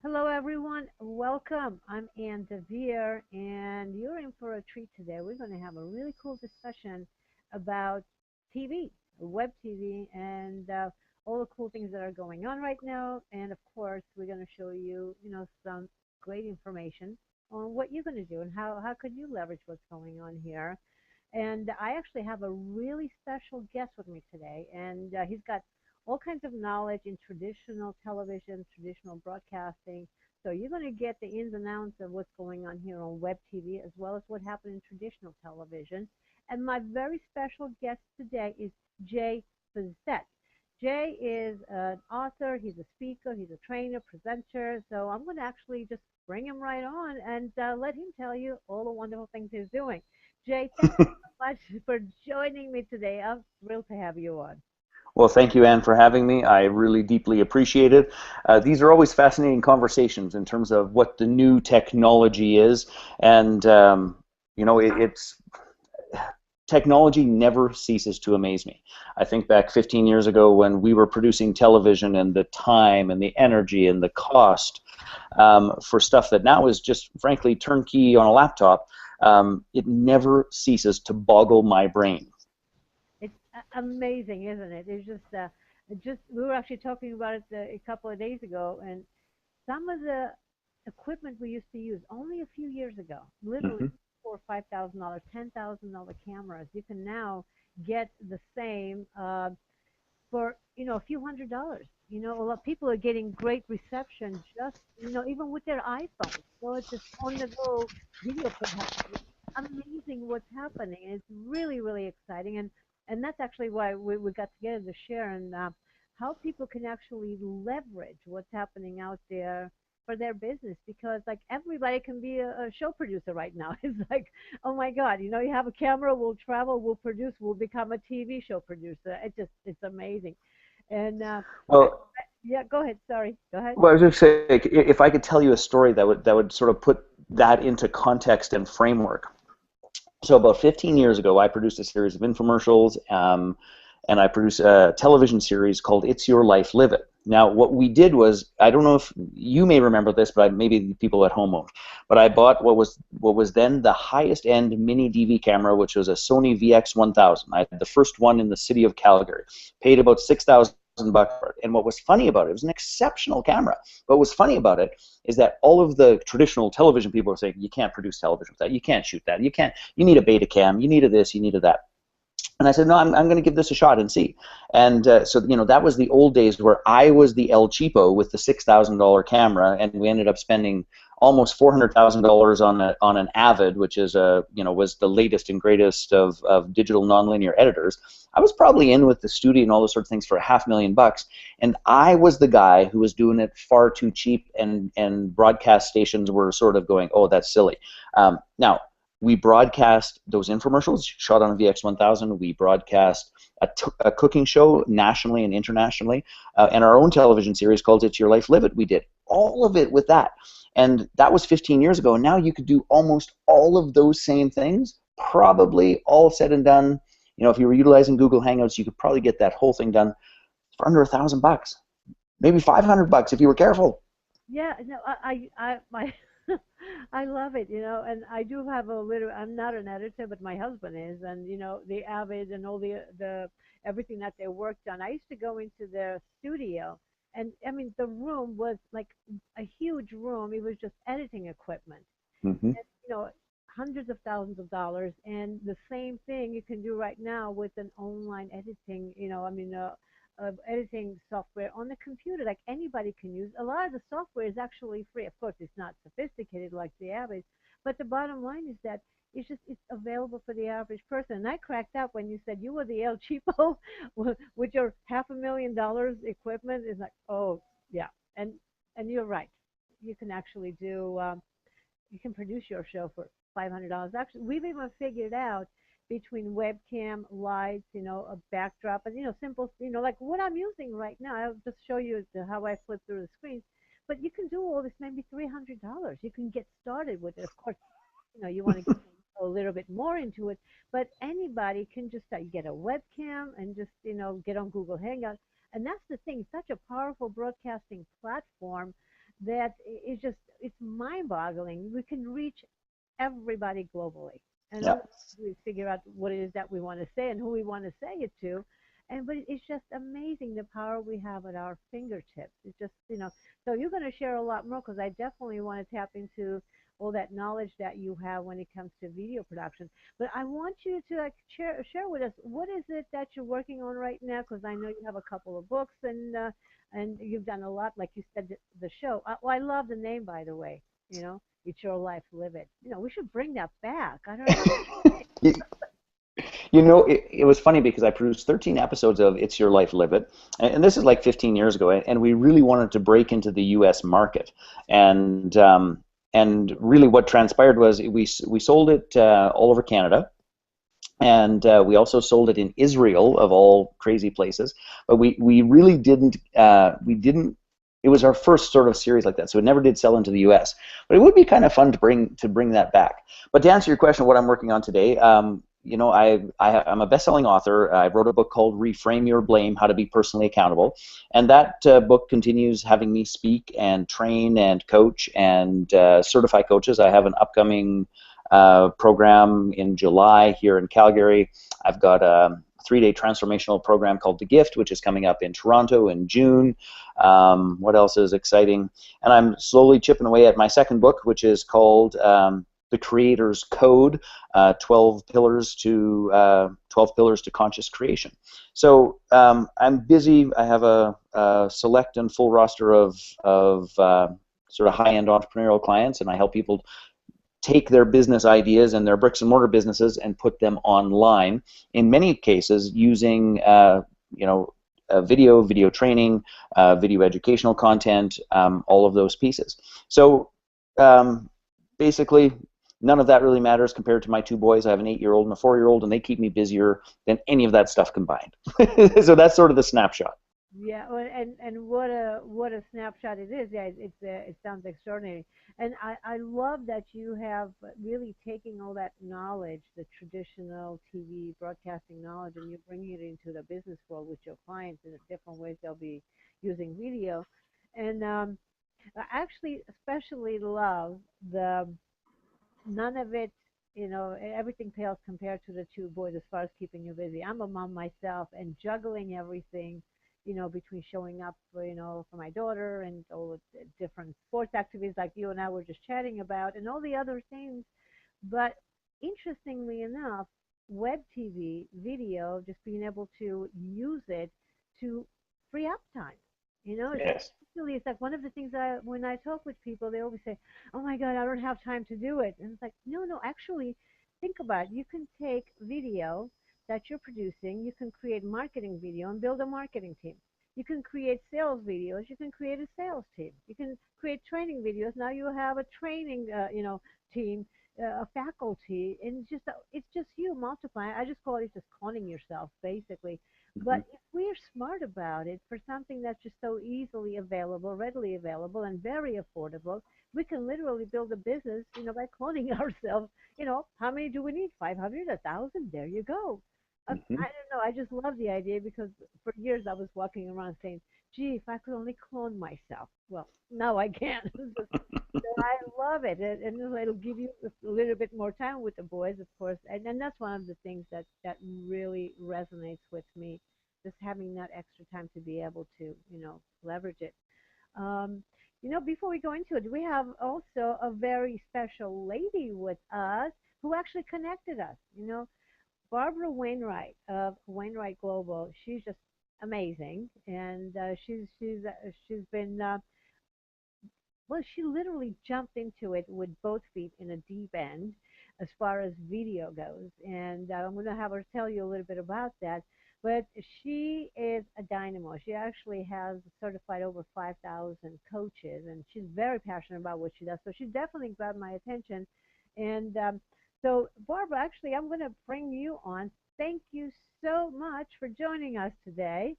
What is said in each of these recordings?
Hello, everyone. Welcome. I'm DeVere, and you're in for a treat today. We're going to have a really cool discussion about TV, web TV, and all the cool things that are going on right now. And of course, we're going to show you, some great information on what you're going to do and how could you leverage what's going on here. And I actually have a really special guest with me today, and he's got all kinds of knowledge in traditional television, traditional broadcasting. So you're going to get the ins and outs of what's going on here on web TV, as well as what happened in traditional television. And my very special guest today is Jay Fiset. Jay is an author, he's a speaker, he's a trainer, presenter. So I'm going to actually just bring him right on and let him tell you all the wonderful things he's doing. Jay, thank you so much for joining me today. I'm thrilled to have you on. Well, thank you, Anne, for having me. I really deeply appreciate it. These are always fascinating conversations in terms of what the new technology is, and it's technology never ceases to amaze me. I think back 15 years ago when we were producing television and the time and the energy and the cost for stuff that now is just frankly turnkey on a laptop. It never ceases to boggle my brain. It's amazing, isn't it? It's just we were actually talking about it a couple of days ago, and some of the equipment we used to use only a few years ago, literally Mhm. $4 or $5,000, $10,000 cameras, you can now get the same for a few $100s. A lot of people are getting great reception just even with their iPhones. So it's this on-the-go video production. It's amazing what's happening. It's really really exciting, and that's actually why we got together to share and how people can actually leverage what's happening out there for their business because like everybody can be a show producer right now. It's like, oh my God, you have a camera, we'll travel, we'll produce, we'll become a TV show producer. It's amazing. And Well, yeah, go ahead. Sorry, go ahead. Well, I was just saying, if I could tell you a story that would sort of put that into context and framework. So about 15 years ago, I produced a series of infomercials, and I produced a television series called "It's Your Life, Live It." Now, what we did was, I don't know if you may remember this, but maybe the people at home won't. But I bought what was then the highest end mini DV camera, which was a Sony VX1000. I had the first one in the city of Calgary. Paid about $6,000 for it. And what was funny about it was an exceptional camera. But what was funny about it is that all of the traditional television people are saying, you can't produce television with that, you can't shoot that, you need a beta cam, you need a this, you need a that. And I said, no, I'm going to give this a shot and see. And so, that was the old days where I was the El Cheapo with the $6,000 camera, and we ended up spending almost $400,000 on an Avid, which is was the latest and greatest of digital nonlinear editors. I was probably in with the studio and all those sorts of things for $500,000, and I was the guy who was doing it far too cheap, and broadcast stations were sort of going, oh, that's silly. Now, we broadcast those infomercials shot on a VX1000. We broadcast a cooking show nationally and internationally, and our own television series called It's Your Life, Live It. We did all of it with that. And that was 15 years ago. And now you could do almost all of those same things, probably all said and done. If you were utilizing Google Hangouts, you could probably get that whole thing done for under $1,000, maybe $500 if you were careful. Yeah, no, my I love it, and I do have a little. I'm not an editor, but my husband is, and the Avid and all the everything that they worked on. I used to go into their studio, and I mean the room was like a huge room. It was just editing equipment, Hmm. and hundreds of thousands of dollars, and the same thing you can do right now with an online editing. Editing software on the computer, like anybody can use. A lot of the software is actually free. Of course, it's not sophisticated like the average, but the bottom line is that it's available for the average person. And I cracked up when you said you were the El Cheapo with your $500,000 equipment. Is like, oh yeah, and you're right. You can actually do. You can produce your show for $500. Actually, we've even figured out between webcam, lights, a backdrop, and simple, like what I'm using right now. I'll just show you how I flip through the screens. But you can do all this maybe $300. You can get started with it. Of course, you want to get a little bit more into it, but anybody can just get a webcam and just get on Google Hangouts. And that's the thing, such a powerful broadcasting platform that is just, it's mind-boggling. We can reach everybody globally, and Yeah. all we figure out what it is that we want to say and who we want to say it to. And but it's just amazing the power we have at our fingertips. It's just, so you're going to share a lot more, because I definitely want to tap into all that knowledge that you have when it comes to video production. But I want you to like share with us, what is it that you're working on right now, because I know you have a couple of books, and you've done a lot, like you said, the show. Well, I love the name, by the way. It's your life, live it. We should bring that back. I don't know. You, you know, it was funny because I produced 13 episodes of It's Your Life, Live It, and this is like 15 years ago, and we really wanted to break into the U.S. market, and really what transpired was we sold it all over Canada, and we also sold it in Israel, of all crazy places. But we really didn't we didn't. It was our first sort of series like that, so it never did sell into the U.S. But it would be kind of fun to bring that back. But to answer your question, what I'm working on today, I'm a best-selling author. I wrote a book called Reframe Your Blame: How to Be Personally Accountable, and that book continues having me speak and train and coach and certify coaches. I have an upcoming program in July here in Calgary. I've got a 3-day transformational program called The Gift, which is coming up in Toronto in June. What else is exciting? And I'm slowly chipping away at my second book, which is called The Creator's Code: 12 pillars to conscious creation. So I'm busy. I have a select and full roster of sort of high-end entrepreneurial clients, and I help people take their business ideas and their bricks and mortar businesses and put them online, in many cases using video training, video educational content, all of those pieces. So basically, none of that really matters compared to my two boys. I have an 8-year-old and a 4-year-old, and they keep me busier than any of that stuff combined. So that's sort of the snapshot. Yeah, well, and what a snapshot it is. Yeah, it sounds extraordinary, and I love that you have really taking all that knowledge, the traditional TV broadcasting knowledge, and you're bringing it into the business world with your clients in the different ways they'll be using video, and I actually especially love the none of it, everything pales compared to the two boys as far as keeping you busy. I'm a mom myself, and juggling everything, between showing up for my daughter and all the different sports activities like you and I were just chatting about, and all the other things. But interestingly enough, web TV, video, just being able to use it to free up time. Yes. It's like one of the things that when I talk with people, they always say, "Oh my God, I don't have time to do it." And it's like, no, no, actually, think about it. You can take video that you're producing, you can create marketing video and build a marketing team. You can create sales videos, you can create a sales team. You can create training videos. Now you have a training, team, a faculty, and it's just you multiplying. I just call it just cloning yourself, basically. Mm-hmm. But if we're smart about it, for something that's just so easily available, readily available, and very affordable, we can literally build a business, by cloning ourselves. How many do we need? 500, 1,000? There you go. Mm-hmm. I don't know. I just love the idea, because for years I was walking around saying, gee, if I could only clone myself. Well, now I can. So I love it, and it'll give you a little bit more time with the boys, of course, and that's one of the things that really resonates with me, just having that extra time to be able to, leverage it. Um, before we go into it, we have also a very special lady with us who actually connected us. Barbara Wainwright of Wainwright Global. She's just amazing, and she's been well, she literally jumped into it with both feet in a deep end as far as video goes. And I'm going to have her tell you a little bit about that. But she is a dynamo. She actually has certified over 5,000 coaches, and she's very passionate about what she does. So she definitely grabbed my attention. And so, Barbara, actually, I'm going to bring you on. Thank you so much for joining us today.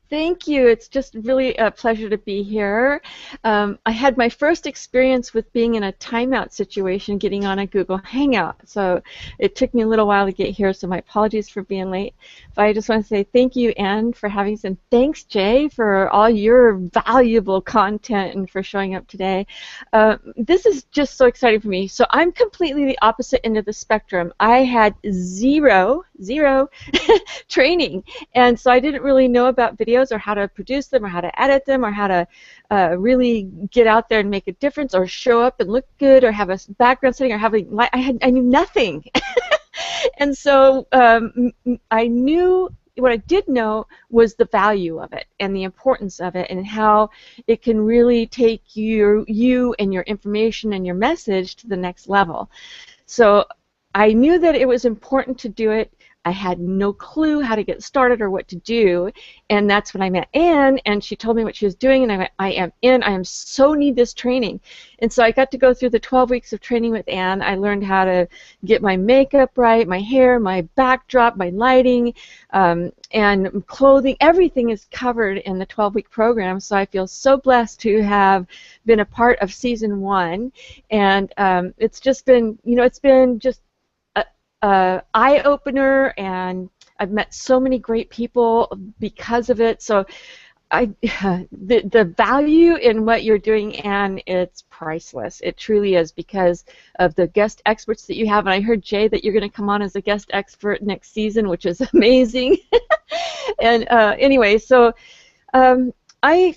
Thank you. It's just really a pleasure to be here. I had my first experience with being in a timeout situation, getting on a Google Hangout. So it took me a little while to get here, so my apologies for being late. But I just want to say thank you, Anne, for having us, and thanks, Jay, for all your valuable content and for showing up today. This is just so exciting for me. So I'm completely the opposite end of the spectrum. I had zero training, and so I didn't really know about videos or how to produce them or how to edit them or how to really get out there and make a difference or show up and look good or have a background setting or have a I knew nothing. And so I knew what I did know was the value of it and the importance of it and how it can really take you and your information and your message to the next level. So I knew that it was important to do it. I had no clue how to get started or what to do, and that's when I met Anne, and she told me what she was doing, and I went, I am in. I am so need this training. And so I got to go through the 12 weeks of training with Anne. I learned how to get my makeup right, my hair, my backdrop, my lighting, and clothing. Everything is covered in the 12-week program, so I feel so blessed to have been a part of season 1, and it's just been, it's been just eye-opener, and I've met so many great people because of it. So the value in what you're doing, Anne, it's priceless. It truly is, because of the guest experts that you have. And I heard, Jay, that you're going to come on as a guest expert next season, which is amazing. And anyway, so I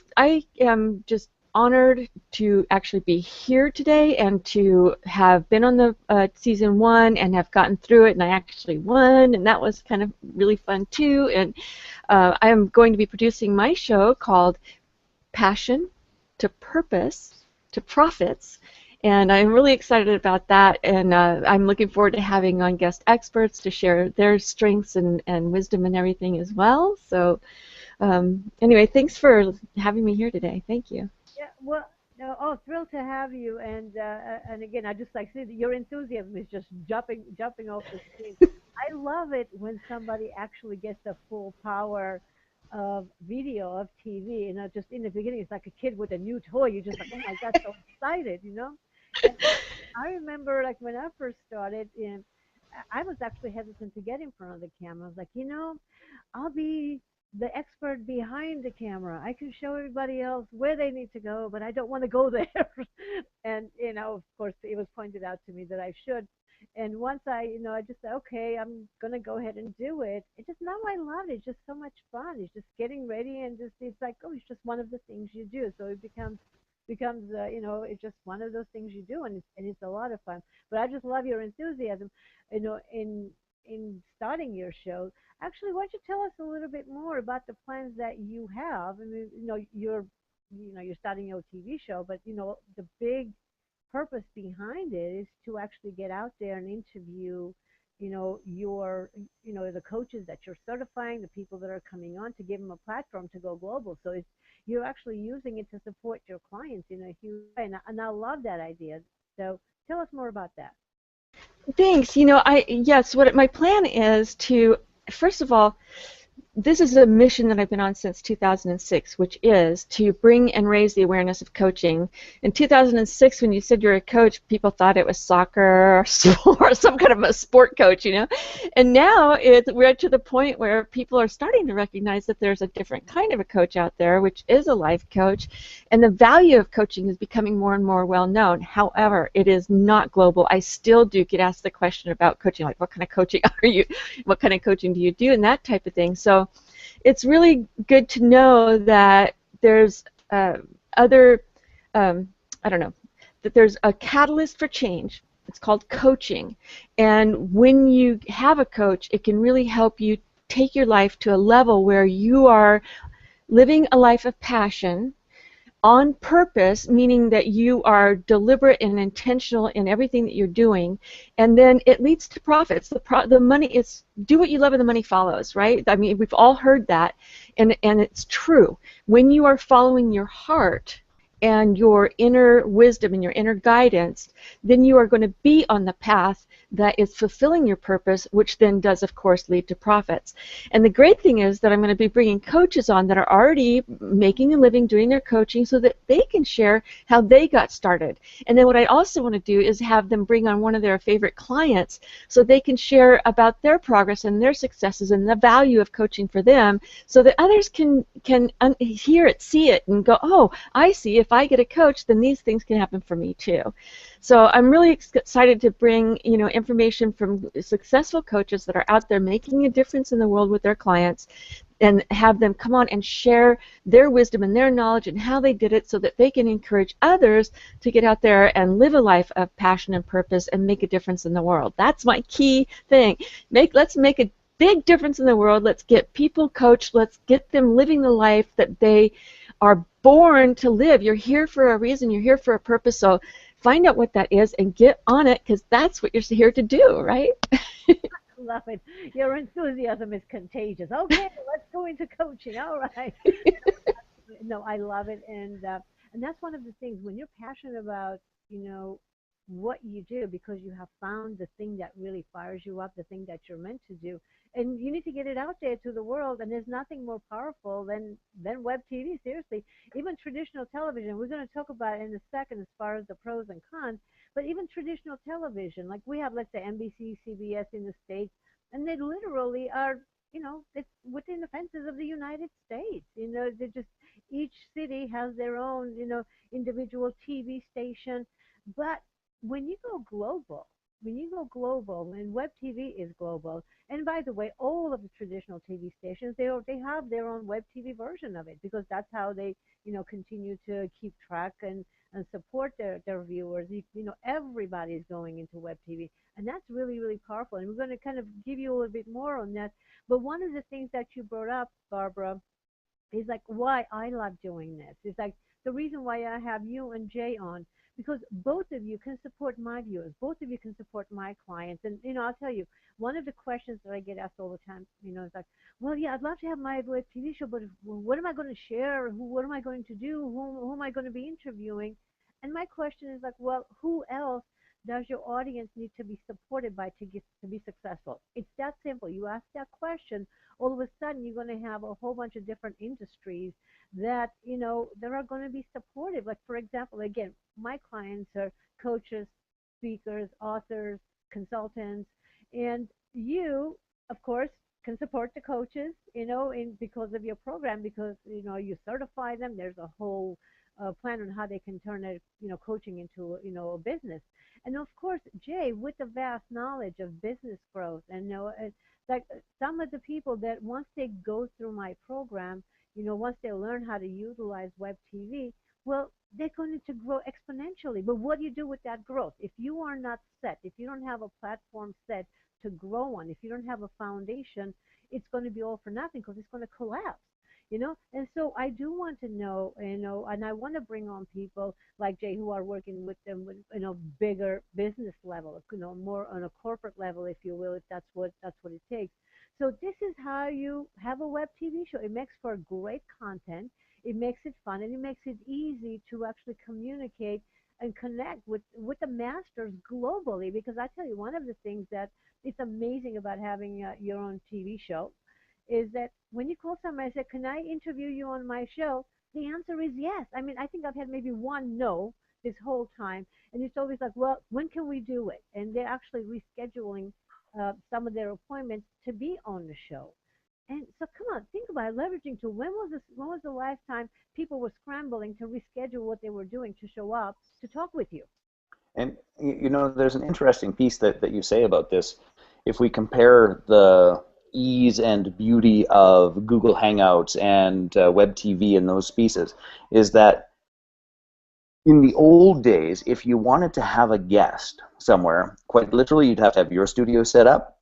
am just honored to actually be here today and to have been on the season 1 and have gotten through it, and I actually won, and that was kind of really fun too. And I am going to be producing my show called Passion to Purpose to Profits, and I'm really excited about that, and I'm looking forward to having on guest experts to share their strengths and wisdom and everything as well. So anyway, thanks for having me here today. Thank you. Yeah, well, no, thrilled to have you. And again, I just like see that your enthusiasm is just jumping off the screen. I love it when somebody actually gets the full power of video, of TV. Just in the beginning, it's like a kid with a new toy. You're just like, oh my God, so excited. And I remember, like when I first started, I was actually hesitant to get in front of the camera. I was like, I'll be the expert behind the camera. I can show everybody else where they need to go, but I don't want to go there. And of course, it was pointed out to me that I should. And once I just said, okay, I'm gonna go ahead and do it. It just now I love it. It's just so much fun. It's just getting ready and just it's like, oh, it's just one of the things you do. So it becomes it's just one of those things you do, and it's a lot of fun. But I just love your enthusiasm, in starting your show. Actually, why don't you tell us a little bit more about the plans that you have? I mean, you're starting your TV show, but the big purpose behind it is to actually get out there and interview, the coaches that you're certifying, the people that are coming on, to give them a platform to go global. So you're actually using it to support your clients in a huge way, and I love that idea. So tell us more about that. Thanks. Yes, what my plan is to, first of all, this is a mission that I've been on since 2006, which is to bring and raise the awareness of coaching. In 2006, when you said you're a coach, people thought it was soccer or some kind of a sport coach, And now we're to the point where people are starting to recognize that there's a different kind of a coach out there, which is a life coach, and the value of coaching is becoming more and more well known. However, it is not global. I still do get asked the question about coaching, like what kind of coaching are you? What kind of coaching do you do, and that type of thing. So it's really good to know that there's that there's a catalyst for change. It's called coaching. And when you have a coach, it can really help you take your life to a level where you are living a life of passion, on purpose, meaning that you are deliberate and intentional in everything that you're doing, and then it leads to profits. The money is, do what you love and the money follows, right? I mean, we've all heard that, and it's true. When you are following your heart and your inner wisdom and your inner guidance, then you are going to be on the path that is fulfilling your purpose, which then does, of course, lead to profits. And the great thing is that I'm going to be bringing coaches on that are already making a living doing their coaching so that they can share how they got started. And then what I also want to do is have them bring on one of their favorite clients so they can share about their progress and their successes and the value of coaching for them so that others can hear it, see it, and go, oh, I see, if I get a coach, then these things can happen for me too. So I'm really excited to bring, information from successful coaches that are out there making a difference in the world with their clients, and have them come on and share their wisdom and their knowledge and how they did it so that they can encourage others to get out there and live a life of passion and purpose and make a difference in the world. That's my key thing. Let's make a big difference in the world. Let's get people coached. Let's get them living the life that they are born to live. You're here for a reason. You're here for a purpose. So find out what that is and get on it, because that's what you're here to do, right? Love it. Your enthusiasm is contagious. Okay, let's go into coaching. All right. No, I love it, and that's one of the things when you're passionate about, what you do, because you have found the thing that really fires you up, the thing that you're meant to do, and you need to get it out there to the world. And there's nothing more powerful than web TV. Seriously, even traditional television. We're going to talk about it in a second as far as the pros and cons. But even traditional television, like we have, let's say NBC, CBS in the States, and they literally are, it's within the fences of the United States. They just, each city has their own, individual TV station. But when you go global, and web TV is global, and by the way, all of the traditional TV stations, they have their own web TV version of it, because that's how they, continue to keep track and support their viewers. Everybody's going into web TV, and that's really, really powerful. And we're going to kind of give you a little bit more on that. But one of the things that you brought up, Barbara, is like why I love doing this. It's like the reason why I have you and Jay on, because both of you can support my viewers, both of you can support my clients. And I'll tell you, one of the questions that I get asked all the time, is like, well, yeah, I'd love to have my web TV show, but what am I going to share? What am I going to do? Who am I going to be interviewing? And my question is like, well, who else does your audience need to be supported by to be successful? It's that simple. You ask that question, all of a sudden you're going to have a whole bunch of different industries that that are going to be supportive. Like, for example, again, my clients are coaches, speakers, authors, consultants, and you, of course, can support the coaches, because of your program, because you certify them. There's a whole plan on how they can turn it, coaching into a business. And of course, Jay, with the vast knowledge of business growth, and like some of the people that once they go through my program, once they learn how to utilize web TV, well, they're going to grow exponentially. But what do you do with that growth? If you are not set, if you don't have a platform set to grow on, if you don't have a foundation, it's going to be all for nothing, because it's going to collapse. And so I do want to know, and I want to bring on people like Jay who are working with them with, bigger business level, more on a corporate level, if you will, if that's what it takes. So this is how you have a web TV show. It makes for great content. It makes it fun, and it makes it easy to actually communicate and connect with the masters globally. Because I tell you, one of the things that it's amazing about having your own TV show is that when you call somebody and say, can I interview you on my show? The answer is yes. I mean, I think I've had maybe one no this whole time. And it's always like, well, when can we do it? And they're actually rescheduling some of their appointments to be on the show. And so come on, think about it, leveraging to when was the last time people were scrambling to reschedule what they were doing to show up to talk with you? And there's an interesting piece that you say about this. If we compare the ease and beauty of Google Hangouts and Web TV and those pieces, is that in the old days, if you wanted to have a guest somewhere, quite literally, you'd have to have your studio set up.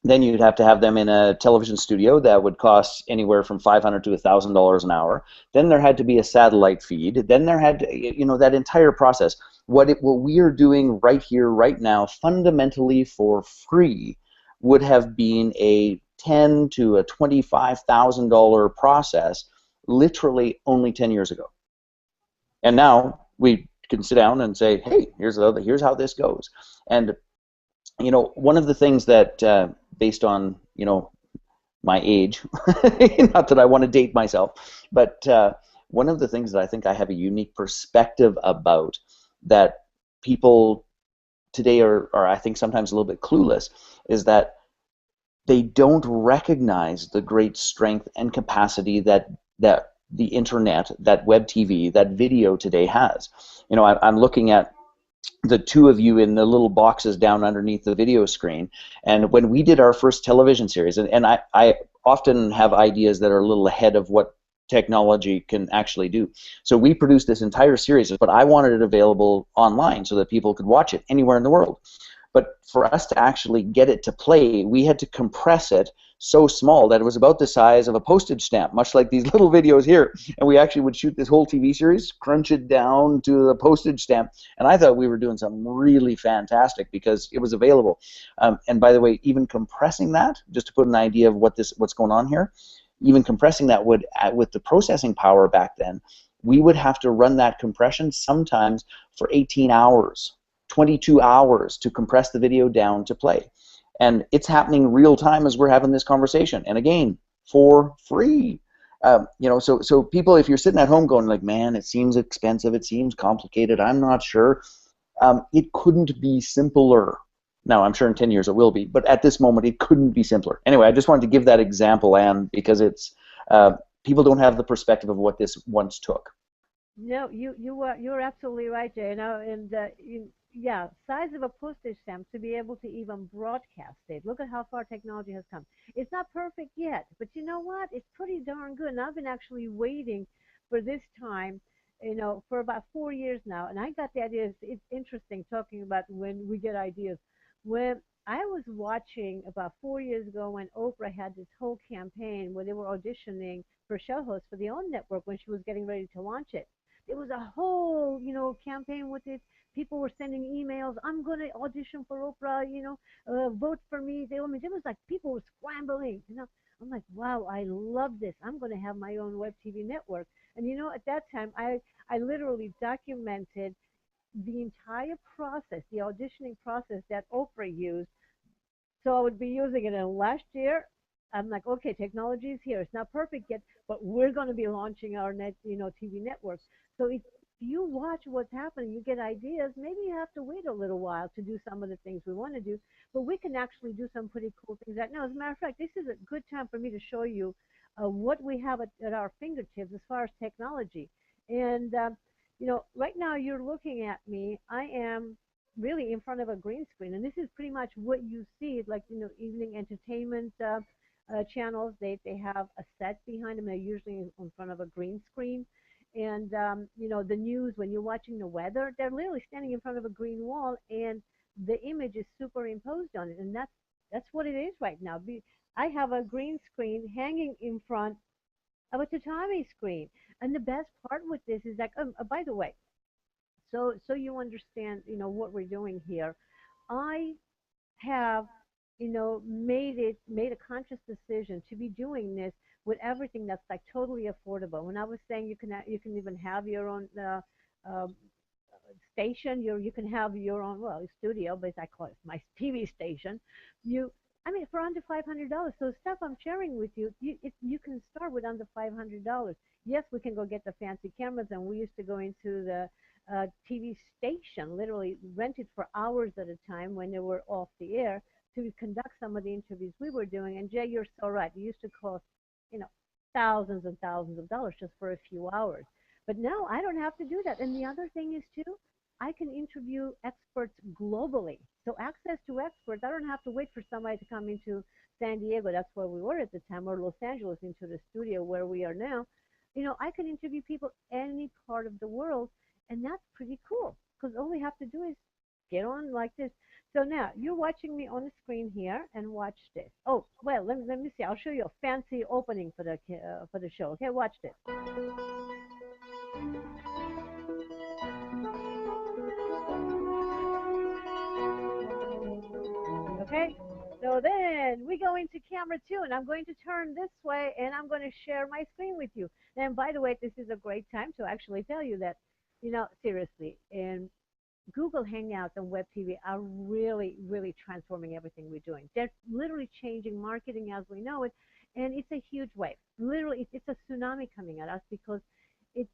Then you'd have to have them in a television studio that would cost anywhere from $500 to $1,000 an hour. Then there had to be a satellite feed. Then there had to, that entire process. What we are doing right here, right now, fundamentally for free, would have been a $10,000 to a $25,000 process, literally only 10 years ago. And now we can sit down and say, hey, here's how this goes. And one of the things that, based on my age, not that I want to date myself, but one of the things that I think I have a unique perspective about that people today are I think sometimes a little bit clueless, is that they don't recognize the great strength and capacity that the internet, that web TV, that video today has. I'm looking at the two of you in the little boxes down underneath the video screen. And when we did our first television series, and I often have ideas that are a little ahead of what technology can actually do. So we produced this entire series, but I wanted it available online so that people could watch it anywhere in the world. But for us to actually get it to play, we had to compress it so small that it was about the size of a postage stamp, much like these little videos here. And we actually would shoot this whole TV series, crunch it down to the postage stamp. And I thought we were doing something really fantastic because it was available. And by the way, even compressing that, just to put an idea of what's going on here, even compressing that would, with the processing power back then, we would have to run that compression sometimes for 18 hours. 22 hours to compress the video down to play. And it's happening real time as we're having this conversation. And again, for free. So people, if you're sitting at home going like, man, it seems expensive, it seems complicated, I'm not sure, it couldn't be simpler. Now, I'm sure in 10 years it will be, but at this moment it couldn't be simpler. Anyway, I just wanted to give that example, Anne, because it's people don't have the perspective of what this once took. No, you're absolutely right, Jay. Yeah, size of a postage stamp to be able to even broadcast it. Look at how far technology has come. It's not perfect yet, but you know what? It's pretty darn good. And I've been actually waiting for this time, for about 4 years now. And I got the idea. It's interesting talking about when we get ideas. When I was watching about 4 years ago when Oprah had this whole campaign where they were auditioning for show hosts for the OWN network when she was getting ready to launch it. There was a whole, campaign with it. People were sending emails. I'm going to audition for Oprah. Vote for me. There was like people were scrambling. I'm like, wow, I love this. I'm going to have my own web TV network. And at that time, I literally documented the entire process, the auditioning process that Oprah used. So I would be using it. And last year, I'm like, okay, technology is here. It's not perfect yet, but we're going to be launching our TV network. So if you watch what's happening, you get ideas. Maybe you have to wait a little while to do some of the things we want to do, but we can actually do some pretty cool things right now. As a matter of fact, this is a good time for me to show you what we have at our fingertips as far as technology. And right now you're looking at me. I am really in front of a green screen, and this is pretty much what you see, like evening entertainment channels. They have a set behind them. They're usually in front of a green screen. And the news, when you're watching the weather, they're literally standing in front of a green wall, and the image is superimposed on it. And that's what it is right now. I have a green screen hanging in front of a tatami screen. And the best part with this is like, by the way, so you understand, what we're doing here. I have, made a conscious decision to be doing this with everything that's like totally affordable. When I was saying you can even have your own uh, station, you can have your own, well, studio, but I call it my TV station. I mean, for under $500. So stuff I'm sharing with you, you can start with under $500. Yes, we can go get the fancy cameras, and we used to go into the TV station, literally rent it for hours at a time when they were off the air to conduct some of the interviews we were doing. And Jay, you're so right. It used to cost, you know, thousands and thousands of dollars just for a few hours. But now I don't have to do that. And the other thing is too, I can interview experts globally. So access to experts, I don't have to wait for somebody to come into San Diego, that's where we were at the time, or Los Angeles into the studio where we are now. I can interview people any part of the world, and that's pretty cool because all we have to do is get on like this. So now you're watching me on the screen here, and watch this. Oh, well, let me see. I'll show you a fancy opening for the show. Okay, watch this. Okay, so then we go into camera two, and I'm going to turn this way, and I'm going to share my screen with you. And by the way, this is a great time to actually tell you that Seriously, and Google Hangouts and WebTV are really, really transforming everything we're doing. They're literally changing marketing as we know it, and it's a huge wave. Literally, it's a tsunami coming at us because it's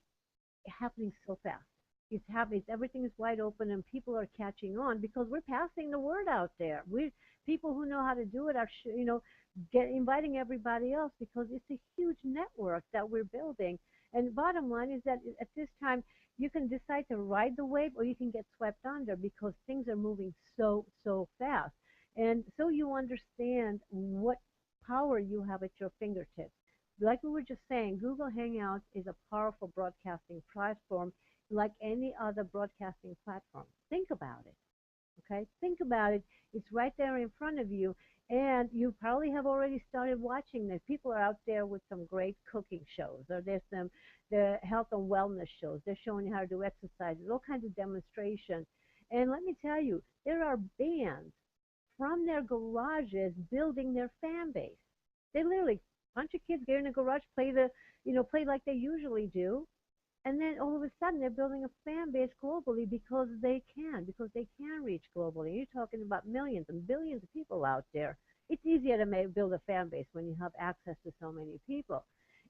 happening so fast. It's happening. Everything is wide open, and people are catching on because we're passing the word out there. We people who know how to do it are, get inviting everybody else because it's a huge network that we're building. And bottom line is that at this time, you can decide to ride the wave or you can get swept under because things are moving so fast. And so you understand what power you have at your fingertips. Like we were just saying, Google Hangouts is a powerful broadcasting platform like any other broadcasting platform. Think about it. Okay, think about it. It's right there in front of you, and you probably have already started watching this. People are out there with some great cooking shows, or there's some the health and wellness shows. They're showing you how to do exercises, all kinds of demonstrations. And let me tell you, there are bands from their garages building their fan base. They literally, a bunch of kids get in a garage, play like they usually do, and then all of a sudden they're building a fan base globally because they can reach globally. You're talking about millions and billions of people out there. It's easier to build a fan base when you have access to so many people.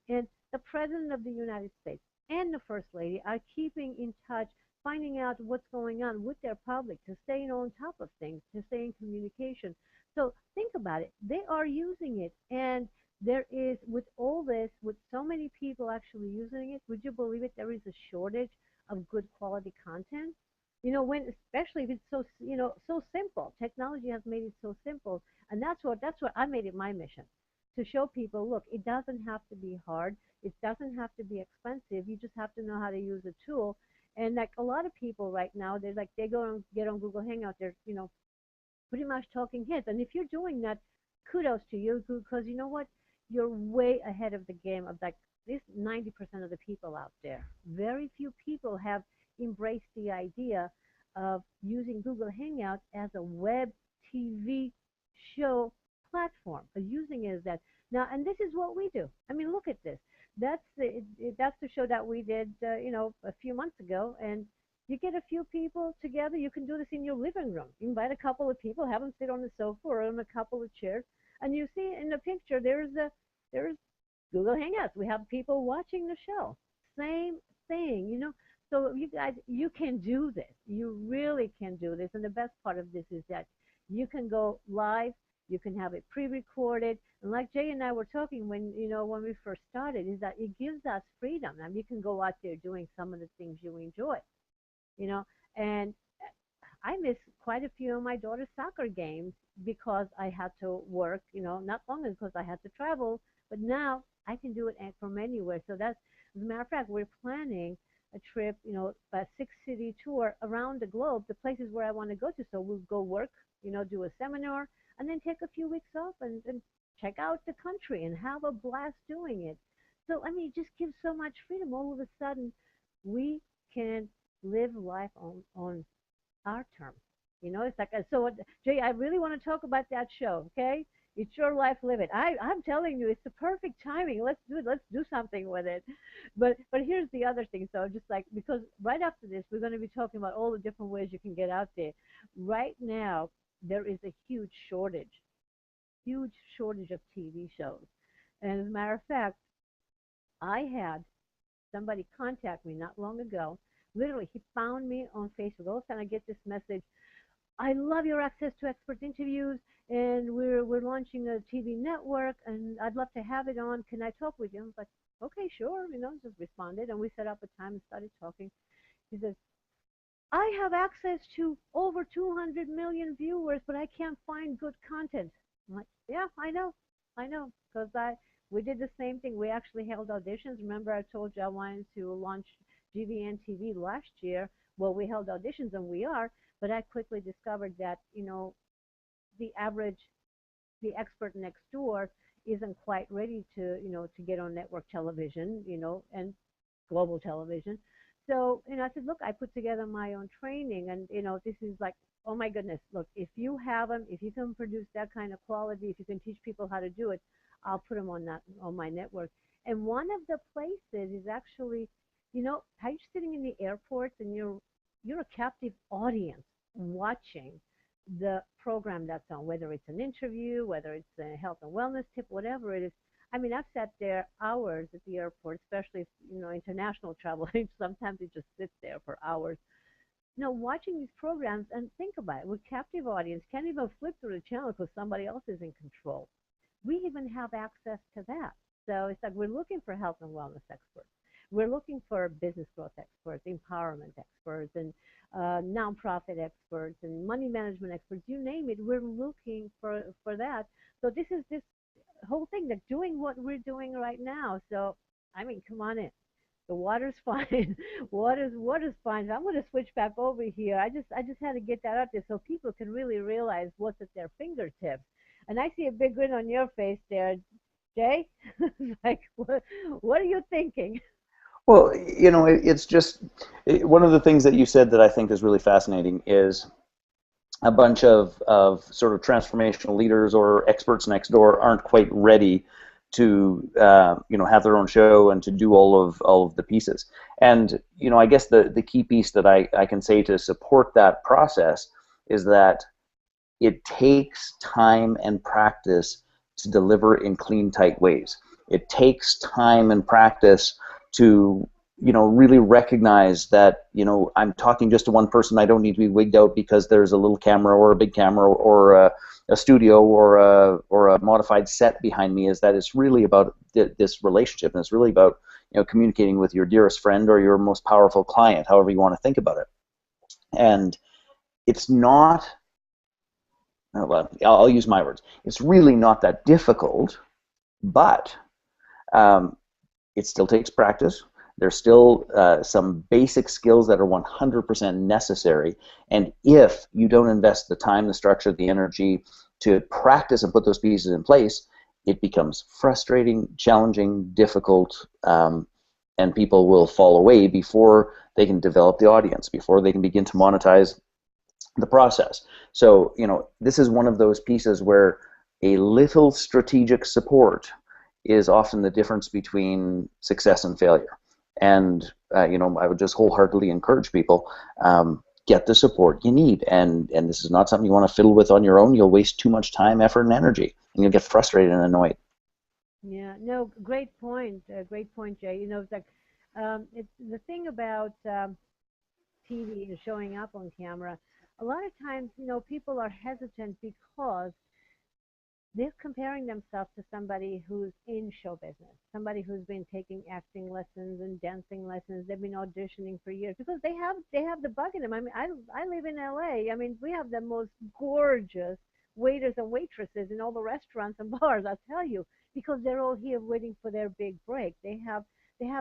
And the President of the United States and the First Lady are keeping in touch, finding out what's going on with their public to stay on top of things, to stay in communication. So think about it. They are using it. And there is, with all this, with so many people actually using it, would you believe it, there is a shortage of good quality content? Especially if it's so simple. Technology has made it so simple. And that's what I made it my mission to show people, look, it doesn't have to be hard. It doesn't have to be expensive. You just have to know how to use a tool. And like a lot of people right now, they go and get on Google Hangout. They're, pretty much talking heads. And if you're doing that, kudos to you because you know what? You're way ahead of the game of like this 90% of the people out there. Very few people have embraced the idea of using Google Hangout as a web TV show platform, of using it as that. Now, and this is what we do. I mean, look at this. That's the show that we did, a few months ago, and you get a few people together. You can do this in your living room. You invite a couple of people, have them sit on the sofa or on a couple of chairs, and you see in the picture there's Google Hangouts. We have people watching the show. Same thing. So you guys, you can do this. You really can do this. And the best part of this is that you can go live. You can have it pre-recorded. And like Jay and I were talking when we first started, is that it gives us freedom. I mean, you can go out there doing some of the things you enjoy, you know. And I miss quite a few of my daughter's soccer games because I had to work, not long because I had to travel, but now I can do it from anywhere. So that's, as a matter of fact, we're planning a trip, a 6-city tour around the globe, the places where I want to go to. So we'll go work, do a seminar, and then take a few weeks off and check out the country and have a blast doing it. So, I mean, it just gives so much freedom. All of a sudden, we can live life on our terms. It's like, so Jay, I really want to talk about that show, okay? It's your life, live it. I'm telling you, it's the perfect timing. Let's do it. Let's do something with it. But here's the other thing. So just like, because right after this, we're going to be talking about all the different ways you can get out there. Right now, there is a huge shortage of TV shows. And as a matter of fact, I had somebody contact me not long ago. Literally, he found me on Facebook. All of a sudden, I get this message. I love your access to expert interviews, and we're launching a TV network, and I'd love to have it on. Can I talk with you? I was like, okay, sure. Just responded, and we set up a time and started talking. He says, I have access to over 200 million viewers, but I can't find good content. I'm like, yeah, I know, because we did the same thing. We actually held auditions. Remember, I told you I wanted to launch GVN TV last year. Well, we held auditions, and we are. But I quickly discovered that, the expert next door isn't quite ready to get on network television, and global television. So, I said, look, I put together my own training, and, this is like, oh my goodness, look, if you have them, if you can produce that kind of quality, if you can teach people how to do it, I'll put them on my network. And one of the places is actually how you're sitting in the airport and you're a captive audience watching the program that's on, whether it's an interview, whether it's a health and wellness tip, whatever it is. I mean, I've sat there hours at the airport, especially if, international travel. Sometimes you just sit there for hours. Watching these programs and think about it, we're captive audience, can't even flip through the channel because somebody else is in control. We even have access to that. So it's like we're looking for health and wellness experts. We're looking for business growth experts, empowerment experts, and nonprofit experts, and money management experts. You name it, we're looking for that. So this is this whole thing, that doing what we're doing right now. So I mean, come on in. The water's fine. Water's fine. So I'm going to switch back over here. I just had to get that out there so people can really realize what's at their fingertips. And I see a big grin on your face there, Jay. Like, what are you thinking? Well, it's just one of the things that you said that I think is really fascinating is a bunch of sort of transformational leaders or experts next door aren't quite ready to have their own show and to do all of the pieces. And I guess the key piece that I can say to support that process is that it takes time and practice to deliver in clean, tight ways. It takes time and practice to really recognize that I'm talking just to one person. I don't need to be wigged out because there's a little camera or a big camera or a studio or a modified set behind me. Is that it's really about this relationship, and it's really about communicating with your dearest friend or your most powerful client, however you want to think about it. And it's not, well, I'll use my words. It's really not that difficult, but it still takes practice. There's still some basic skills that are 100% necessary. And if you don't invest the time, the structure, the energy to practice and put those pieces in place, it becomes frustrating, challenging, difficult, and people will fall away before they can develop the audience, before they can begin to monetize the process. So, this is one of those pieces where a little strategic support is often the difference between success and failure. And I would just wholeheartedly encourage people, get the support you need. And this is not something you want to fiddle with on your own. You'll waste too much time, effort, and energy, and you'll get frustrated and annoyed. Yeah, no, great point, Jay. It's like it's the thing about TV and showing up on camera. A lot of times, people are hesitant because they're comparing themselves to somebody who's in show business, somebody who's been taking acting lessons and dancing lessons. They've been auditioning for years because they have the bug in them. I mean, I live in LA. I mean, we have the most gorgeous waiters and waitresses in all the restaurants and bars. I'll tell you, because they're all here waiting for their big break. They have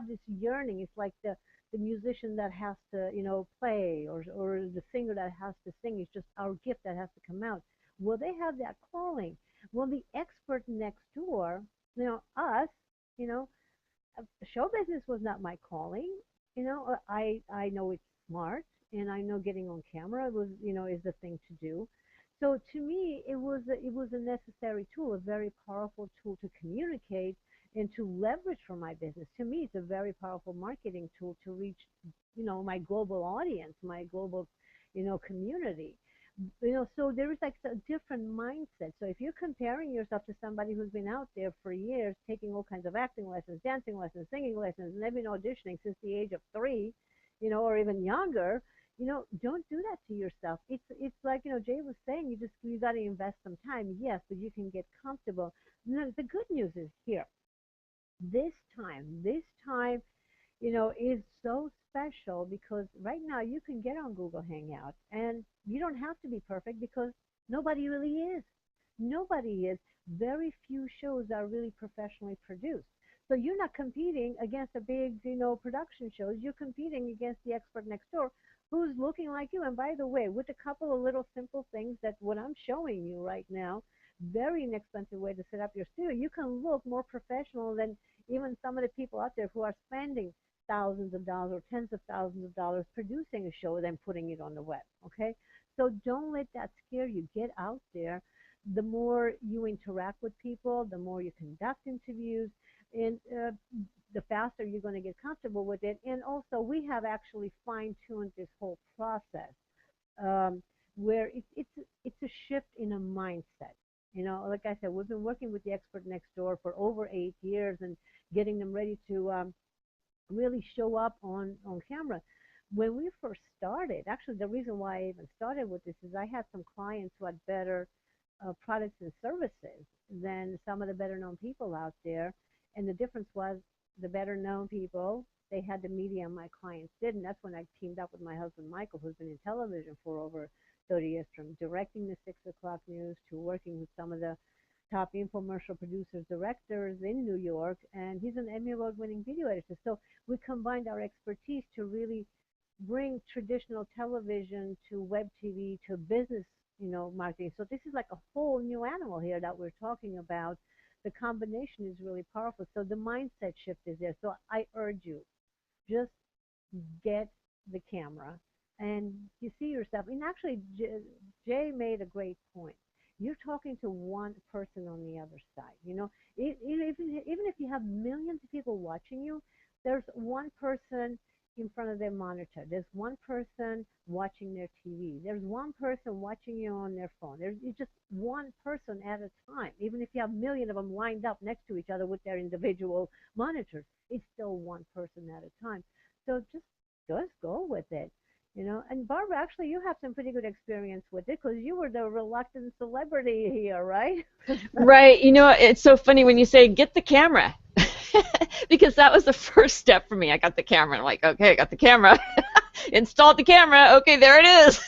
this yearning. It's like the musician that has to play, or the singer that has to sing. It's just our gift that has to come out. Well, they have that calling. Well, the expert next door, us, you know, show business was not my calling. I know it's smart, and I know getting on camera was, is the thing to do. So to me, it was a necessary tool, a very powerful tool to communicate and to leverage for my business. To me, it's a very powerful marketing tool to reach, my global audience, my global, community. So there is like a different mindset. So if you're comparing yourself to somebody who's been out there for years, taking all kinds of acting lessons, dancing lessons, singing lessons, and they've been auditioning since the age of 3, or even younger, don't do that to yourself. It's like, Jay was saying, you got to invest some time, yes, but you can get comfortable. The good news is here. This time is so special because right now you can get on Google Hangouts and you don't have to be perfect because nobody really is. Nobody is. Very few shows are really professionally produced. So you're not competing against a big, production shows. You're competing against the expert next door who's looking like you. And by the way, with a couple of little simple things that what I'm showing you right now, very inexpensive way to set up your studio, you can look more professional than even some of the people out there who are spending thousands of dollars or tens of thousands of dollars producing a show and then putting it on the web. Okay, so don't let that scare you. Get out there. The more you interact with people, the more you conduct interviews, And the faster you're going to get comfortable with it. And also, we have actually fine-tuned this whole process, um, where it's a shift in a mindset. You know, like I said, we've been working with the expert next door for over 8 years and getting them ready to really show up on camera. When we first started, actually, the reason why I even started with this is I had some clients who had better products and services than some of the better known people out there. And the difference was the better known people, they had the media my clients didn't. That's when I teamed up with my husband, Michael, who's been in television for over 30 years, from directing the 6 o'clock news to working with some of the top infomercial producers, directors in New York, and he's an Emmy Award winning video editor. So we combined our expertise to really bring traditional television to web TV to business, marketing. So this is like a whole new animal here that we're talking about. The combination is really powerful. So the mindset shift is there. So I urge you, just get the camera and you see yourself. And actually, Jay made a great point. You're talking to one person on the other side. Even if you have millions of people watching you, there's one person in front of their monitor. There's one person watching their TV. There's one person watching you on their phone. There's just one person at a time. Even if you have a million of them lined up next to each other with their individual monitors, it's still one person at a time. So just go with it. And Barbara, actually, you have some pretty good experience with it because you were the reluctant celebrity here, right? Right. It's so funny when you say, get the camera. Because that was the first step for me. I got the camera. I'm like, okay, I got the camera. Installed the camera. Okay, there it is.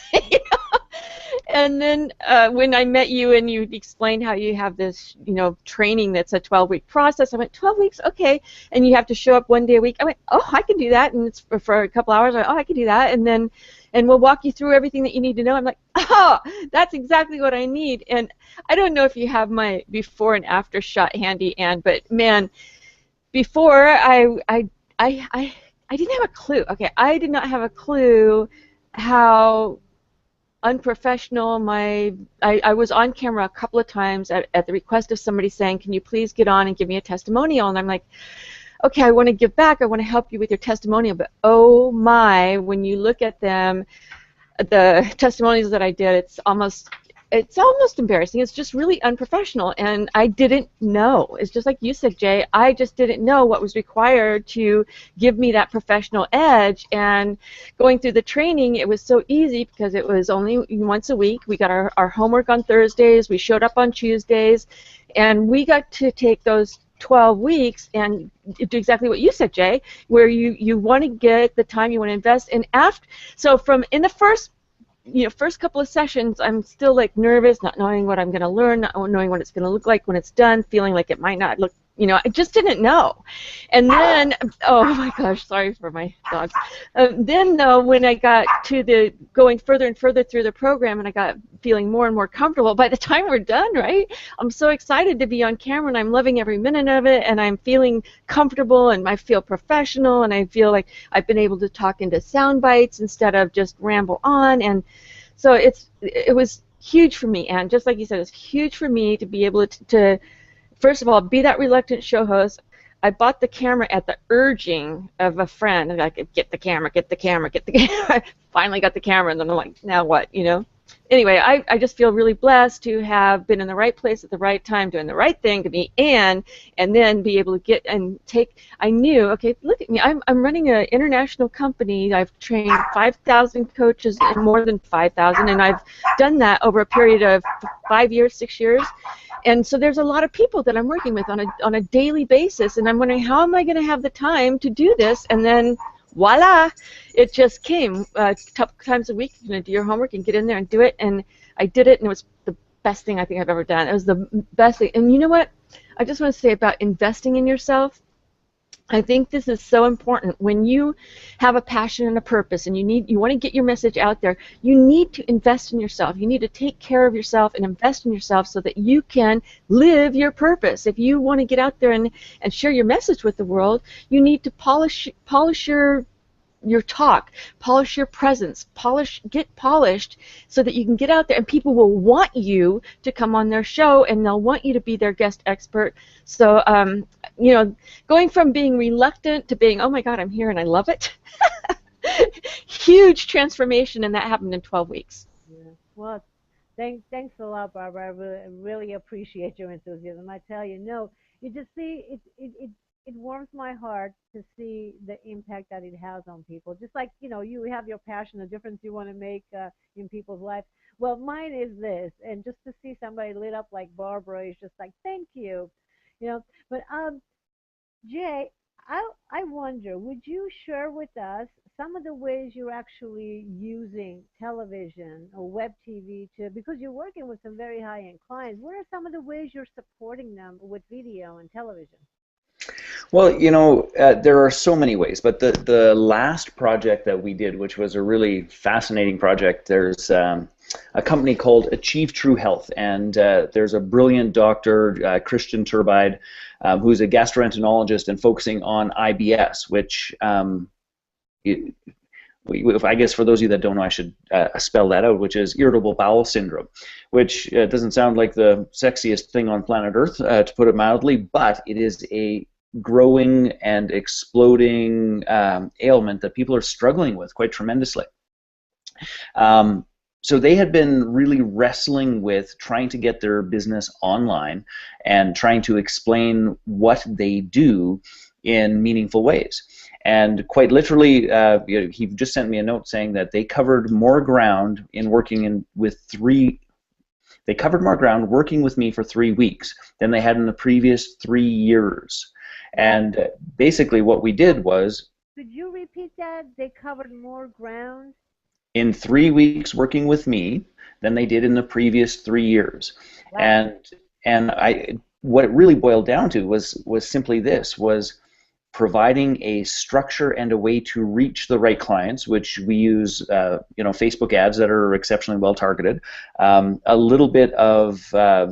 And then when I met you and you explained how you have this, training that's a 12-week process, I went, 12 weeks? Okay. And you have to show up one day a week. I went, oh, I can do that. And it's for a couple hours. I can do that. And we'll walk you through everything that you need to know. I'm like, oh, that's exactly what I need. And I don't know if you have my before and after shot handy, Ann, but man, before I didn't have a clue. Okay, I did not have a clue how unprofessional I was on camera a couple of times at the request of somebody saying, can you please get on and give me a testimonial? And I'm like, okay, I want to give back. I want to help you with your testimonial. But oh my, when you look at them, the testimonials that I did, it's almost embarrassing. It's just really unprofessional, and I didn't know. It's just like you said, Jay. I just didn't know what was required to give me that professional edge. And going through the training, it was so easy because it was only once a week. We got our homework on Thursdays. We showed up on Tuesdays, and we got to take those 12 weeks and do exactly what you said, Jay, where you want to get the time, you want to invest. And in the first couple of sessions, I'm still like nervous, not knowing what I'm going to learn, not knowing what it's going to look like when it's done, feeling like it might not look, I just didn't know. And then, oh my gosh, sorry for my dogs. Then though, when I got to going further and further through the program and I got feeling more and more comfortable, by the time we're done, right, I'm so excited to be on camera and I'm loving every minute of it and I'm feeling comfortable and I feel professional and I feel like I've been able to talk into sound bites instead of just ramble on. And so it was huge for me, and just like you said, it's huge for me to be able to first of all, be that reluctant show host. I bought the camera at the urging of a friend. Like, get the camera, get the camera, get the camera. I finally got the camera, and then I'm like, now what, Anyway, I just feel really blessed to have been in the right place at the right time, doing the right thing to be Ann, and then be able to get and take. I knew, okay, look at me. I'm running an international company. I've trained 5,000 coaches and more than 5,000, and I've done that over a period of 5 years, 6 years. And so there's a lot of people that I'm working with on a daily basis, and I'm wondering, how am I going to have the time to do this? And then voila, it just came. A couple times a week, you're going to do your homework and get in there and do it. And I did it, and it was the best thing I think I've ever done. It was the best thing. And you know what? I just want to say about investing in yourself. I think this is so important. When you have a passion and a purpose and you want to get your message out there, you need to invest in yourself. You need to take care of yourself and invest in yourself so that you can live your purpose. If you want to get out there and share your message with the world, you need to polish your your talk, polish your presence, get polished so that you can get out there and people will want you to come on their show and they'll want you to be their guest expert. So, you know, going from being reluctant to being, oh my God, I'm here and I love it. Huge transformation, and that happened in 12 weeks. Yeah. Well, thanks a lot, Barbara. I really appreciate your enthusiasm. I tell you, no, you just see it warms my heart to see the impact that it has on people. Just like you have your passion, the difference you want to make in people's lives. Well, mine is this, and just to see somebody lit up like Barbara is just like, thank you, But Jay, I wonder, would you share with us some of the ways you're actually using television or web TV because you're working with some very high-end clients, what are some of the ways you're supporting them with video and television? Well, there are so many ways, but the last project that we did, which was a really fascinating project, there's a company called Achieve True Health, and there's a brilliant doctor, Christian Turbide, who's a gastroenterologist and focusing on IBS, which I guess for those of you that don't know, I should spell that out, which is irritable bowel syndrome, which doesn't sound like the sexiest thing on planet Earth, to put it mildly, but it is a growing and exploding ailment that people are struggling with quite tremendously. So they had been really wrestling with trying to get their business online and trying to explain what they do in meaningful ways. And quite literally, he just sent me a note saying that they covered more ground They covered more ground working with me for 3 weeks than they had in the previous 3 years. And basically, what we did was. Could you repeat that? They covered more ground in 3 weeks working with me than they did in the previous 3 years. Wow. And what it really boiled down to was simply this, was providing a structure and a way to reach the right clients, which we use Facebook ads that are exceptionally well targeted, a little bit of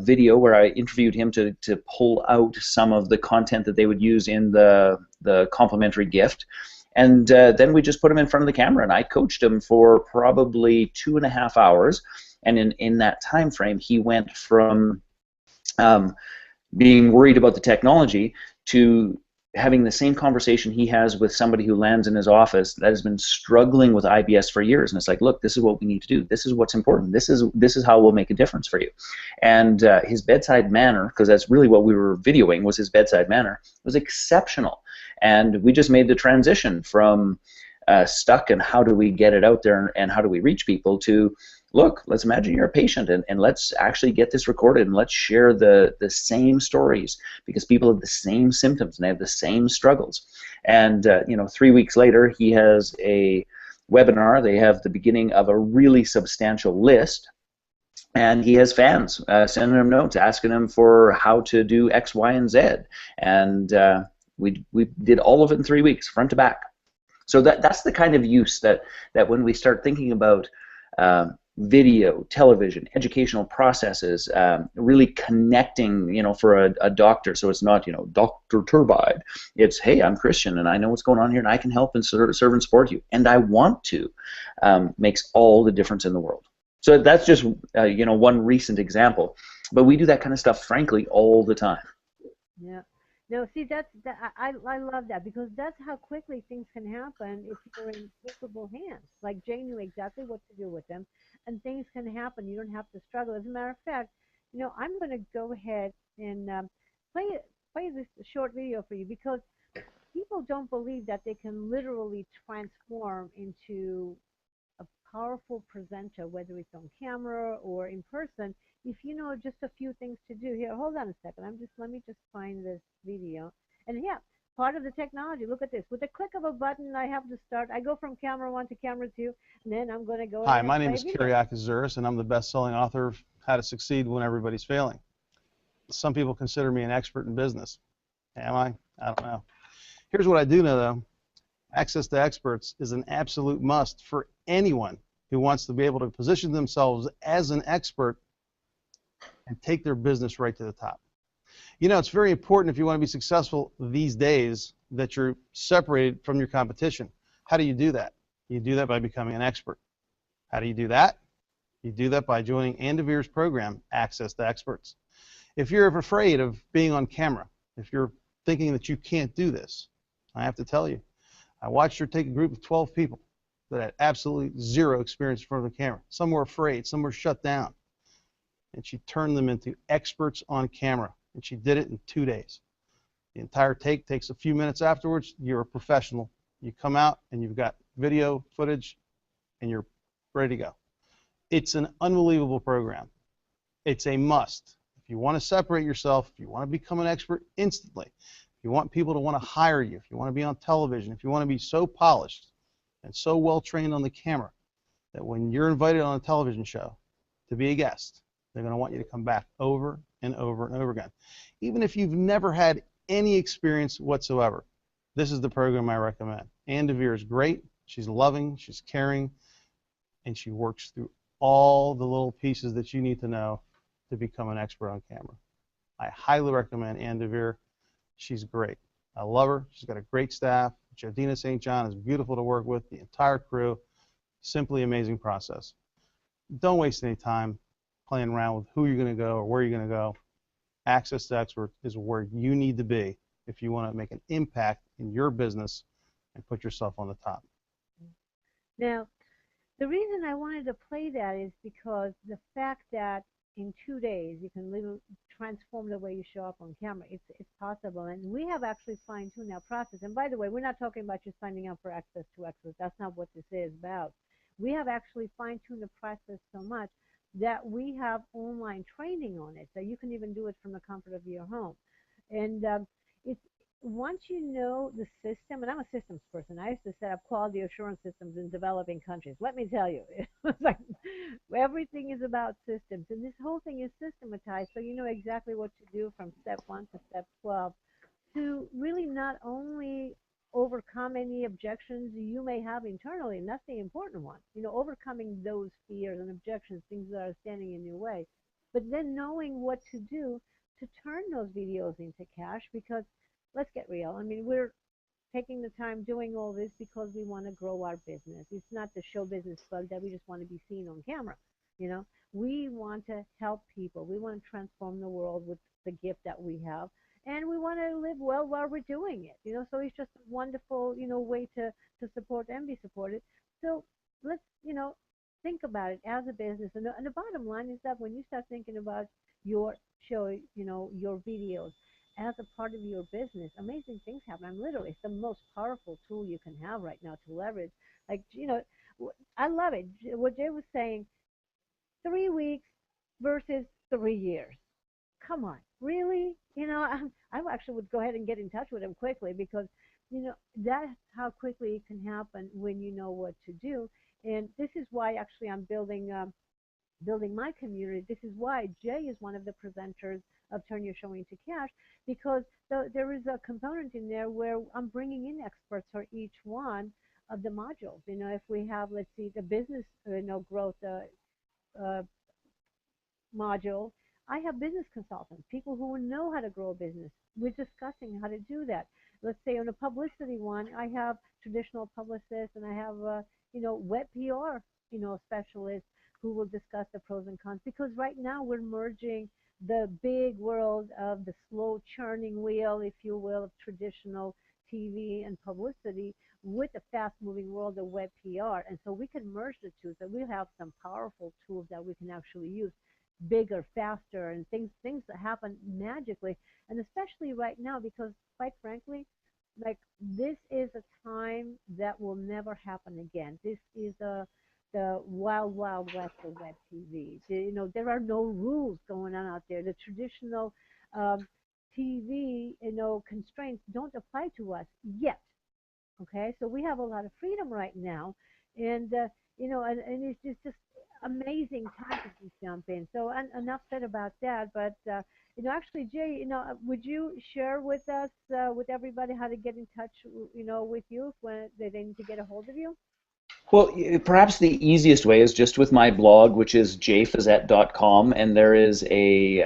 video where I interviewed him to pull out some of the content that they would use in the complimentary gift. And then we just put him in front of the camera, and I coached him for probably 2.5 hours. And in that time frame, he went from being worried about the technology to having the same conversation he has with somebody who lands in his office that has been struggling with IBS for years. And it's like, look, this is what we need to do. This is what's important. This is how we'll make a difference for you. And his bedside manner, because that's really what we were videoing, was his bedside manner, was exceptional. And we just made the transition from stuck and how do we get it out there and how do we reach people to, look, let's imagine you're a patient and let's actually get this recorded and let's share the same stories, because people have the same symptoms and they have the same struggles. And 3 weeks later, he has a webinar. They have the beginning of a really substantial list, and he has fans sending him notes asking him for how to do X, Y, and Z. And we did all of it in 3 weeks, front to back. So that's the kind of use that when we start thinking about video, television, educational processes, really connecting, for a doctor. So it's not, Dr. Turbide. It's, hey, I'm Christian and I know what's going on here and I can help and serve and support you. And I want to. Makes all the difference in the world. So that's just, one recent example. But we do that kind of stuff, frankly, all the time. Yeah. No, see, I love that, because that's how quickly things can happen if you're in capable hands. Like Jay knew exactly what to do with them, and things can happen. You don't have to struggle. As a matter of fact, I'm going to go ahead and play this short video for you, because people don't believe that they can literally transform into a powerful presenter, whether it's on camera or in person, if you know just a few things to do. Here, hold on a second. Let me just find this video. And yeah, part of the technology. Look at this. With a click of a button, I have to start. I go from camera 1 to camera 2, and then I'm going to go. Hi, my name is Kyriakis Zouris, and I'm the best-selling author of How to Succeed When Everybody's Failing. Some people consider me an expert in business. Am I? I don't know. Here's what I do know, though. Access to experts is an absolute must for anyone who wants to be able to position themselves as an expert and take their business right to the top. It's very important, if you want to be successful these days, that you're separated from your competition. How do you do that? You do that by becoming an expert. How do you do that? You do that by joining DeVere's program, Access to Experts. If you're afraid of being on camera, if you're thinking that you can't do this, I have to tell you, I watched her take a group of 12 people that had absolutely zero experience in front of the camera. Some were afraid, some were shut down. And she turned them into experts on camera. And she did it in 2 days. The entire take takes a few minutes afterwards. You're a professional. You come out and you've got video footage and you're ready to go. It's an unbelievable program. It's a must. If you want to separate yourself, if you want to become an expert instantly, if you want people to want to hire you, if you want to be on television, if you want to be so polished and so well trained on the camera that when you're invited on a television show to be a guest, they're going to want you to come back over and over and over again. Even if you've never had any experience whatsoever, this is the program I recommend. DeVere is great. She's loving, she's caring, and she works through all the little pieces that you need to know to become an expert on camera. I highly recommend DeVere. She's great. I love her. She's got a great staff. Jodina St. John is beautiful to work with. The entire crew, simply amazing process. Don't waste any time playing around with who you're going to go or where you're going to go. Access to Experts is where you need to be if you want to make an impact in your business and put yourself on the top. Now, the reason I wanted to play that is because the fact that in 2 days you can literally transform the way you show up on camera. It's possible, and we have actually fine-tuned our process. And by the way, we're not talking about just signing up for Access to Experts. That's not what this is about. We have actually fine-tuned the process so much that we have online training on it, so you can even do it from the comfort of your home. And it's once you know the system, and I'm a systems person. I used to set up quality assurance systems in developing countries. Let me tell you, it's like everything is about systems, and this whole thing is systematized, so you know exactly what to do from step 1 to step 12 to really not only overcome any objections you may have internally, and that's the important one, you know, overcoming those fears and objections, things that are standing in your way, but then knowing what to do to turn those videos into cash, because let's get real. I mean, we're taking the time doing all this because we want to grow our business. It's not the show business bug that we just want to be seen on camera. You know, we want to help people. We want to transform the world with the gift that we have, and we want to live well while we're doing it. You know, so it's just a wonderful, you know, way to support and be supported. So let's, you know, think about it as a business. And the bottom line is that when you start thinking about your show, you know, your videos as a part of your business, amazing things happen. I'm literally, it's the most powerful tool you can have right now to leverage. Like, you know, I love it. What Jay was saying, 3 weeks versus 3 years. Come on, really? You know, I actually would go ahead and get in touch with him quickly, because, you know, that's how quickly it can happen when you know what to do. And this is why actually I'm building my community. This is why Jay is one of the presenters of Turn Your Show into Cash, because there is a component in there where I'm bringing in experts for each one of the modules. You know, if we have, let's see, the business, you know, growth module, I have business consultants, people who know how to grow a business. We're discussing how to do that. Let's say on a publicity one, I have traditional publicists, and I have, you know, web PR, you know, specialists who will discuss the pros and cons, because right now we're merging the big world of the slow churning wheel, if you will, of traditional TV and publicity with the fast-moving world of web PR. And so we can merge the two, so we'll have some powerful tools that we can actually use, bigger, faster, and things that happen magically. And especially right now, because quite frankly, like, this is a time that will never happen again. This is the wild, wild west of web TV. You know, there are no rules going on out there. The traditional TV, you know, constraints don't apply to us yet. Okay, so we have a lot of freedom right now, and you know, and it's just amazing time to just jump in. So enough said about that. But you know, actually, Jay, you know, would you share with us, with everybody, how to get in touch, you know, with you when they need to get a hold of you? Well, perhaps the easiest way is just with my blog, which is jfiset.com, and there is a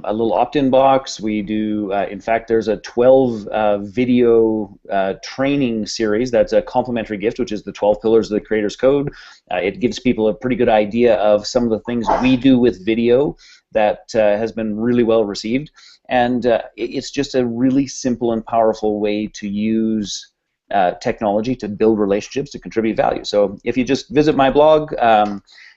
little opt-in box. We do, in fact, there's a 12 video training series that's a complimentary gift, which is the 12 Pillars of the Creator's Code. It gives people a pretty good idea of some of the things we do with video that has been really well received, and it's just a really simple and powerful way to use technology to build relationships, to contribute value. So if you just visit my blog,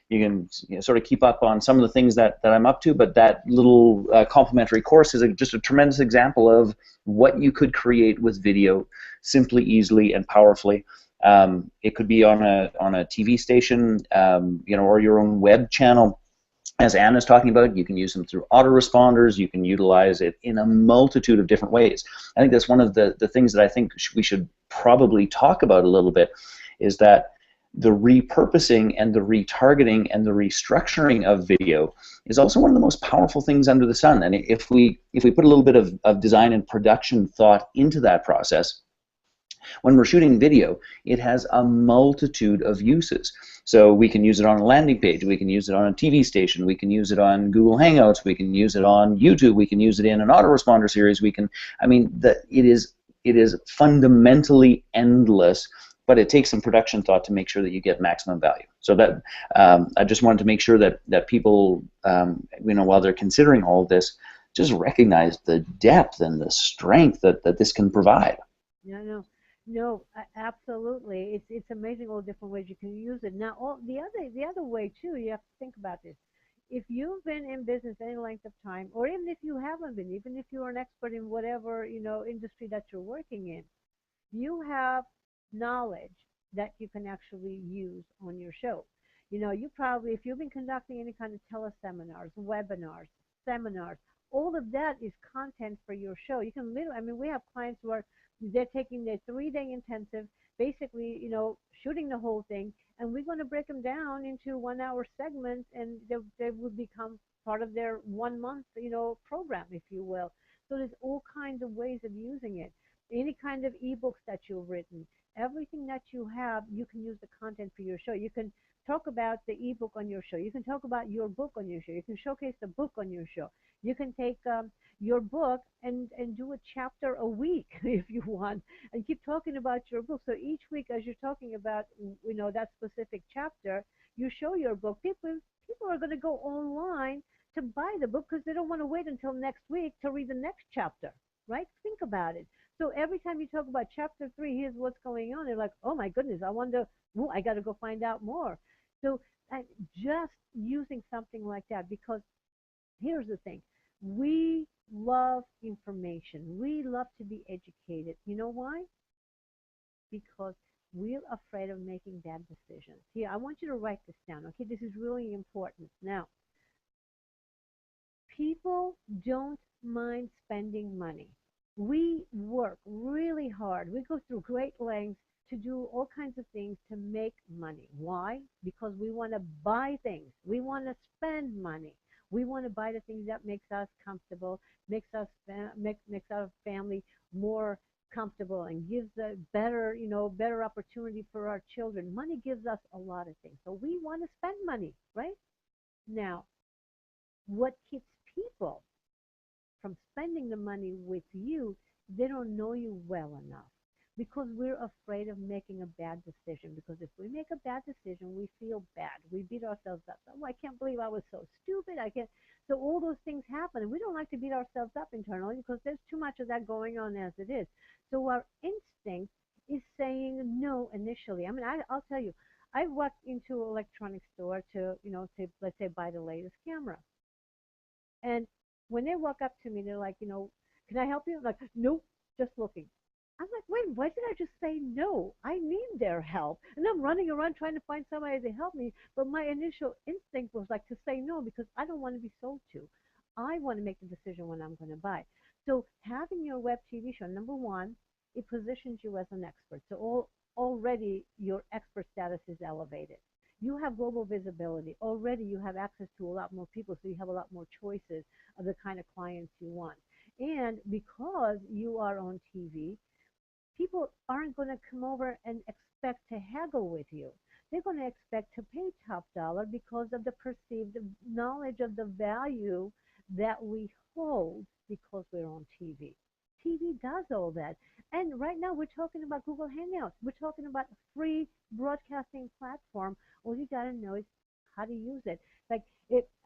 you can sort of keep up on some of the things that I'm up to, but that little complimentary course is just a tremendous example of what you could create with video simply, easily, and powerfully. It could be on a TV station, or your own web channel. As Anne is talking about, you can use them through autoresponders. You can utilize it in a multitude of different ways. I think that's one of the things that I think we should probably talk about a little bit, is that the repurposing and the retargeting and the restructuring of video is also one of the most powerful things under the sun. And if we put a little bit of design and production thought into that process, when we're shooting video, it has a multitude of uses. So we can use it on a landing page, we can use it on a TV station, we can use it on Google Hangouts, we can use it on YouTube, we can use it in an autoresponder series, it is fundamentally endless, but it takes some production thought to make sure that you get maximum value. So that I just wanted to make sure that people, while they're considering all of this, just recognize the depth and the strength that this can provide. Yeah, no, absolutely. It's amazing all the different ways you can use it. Now, the other way too, you have to think about this. If you've been in business any length of time, or even if you haven't been, even if you're an expert in whatever industry that you're working in, you have knowledge that you can actually use on your show. You probably, if you've been conducting any kind of teleseminars, webinars, seminars, all of that is content for your show. You can literally, we have clients who are, they're taking their 3-day intensive, basically, shooting the whole thing, and we're going to break them down into 1-hour segments, and they will become part of their 1 month, program, if you will. So there's all kinds of ways of using it. Any kind of ebooks that you've written, everything that you have, you can use the content for your show. You can talk about the ebook on your show. You can talk about your book on your show. You can showcase the book on your show. You can take your book and do a chapter a week if you want, and keep talking about your book. So each week, as you're talking about that specific chapter, you show your book. People are going to go online to buy the book because they don't want to wait until next week to read the next chapter, right? Think about it. So every time you talk about chapter 3, here's what's going on, they're like, oh my goodness, I wonder, I got to go find out more. So just using something like that, because here's the thing. We love information. We love to be educated. You know why? Because we're afraid of making bad decisions. Here, I want you to write this down, okay? This is really important. Now, people don't mind spending money. We work really hard. We go through great lengths to do all kinds of things to make money. Why? Because we want to buy things. We want to spend money. We want to buy the things that makes us comfortable, makes our family more comfortable, and gives a better, better opportunity for our children. Money gives us a lot of things. So we want to spend money, right? Now, what keeps people from spending the money with you, they don't know you well enough, because we're afraid of making a bad decision. Because if we make a bad decision, we feel bad. We beat ourselves up. Oh, I can't believe I was so stupid. I can't. So all those things happen, and we don't like to beat ourselves up internally because there's too much of that going on as it is. So our instinct is saying no initially. I'll tell you, I walked into an electronics store to let's say buy the latest camera. And when they walk up to me, they're like, can I help you? I'm like, nope, just looking. I'm like, wait, why did I just say no? I need their help. And I'm running around trying to find somebody to help me. But my initial instinct was like to say no, because I don't want to be sold to. I want to make the decision when I'm going to buy. So having your web TV show, number one, it positions you as an expert. So already your expert status is elevated. You have global visibility. Already you have access to a lot more people, so you have a lot more choices of the kind of clients you want. And because you are on TV, people aren't going to come over and expect to haggle with you. they're going to expect to pay top dollar because of the perceived knowledge of the value that we hold because we're on TV. TV does all that. And right now we're talking about Google Hangouts. We're talking about a free broadcasting platform. All you got to know is how to use it. Like,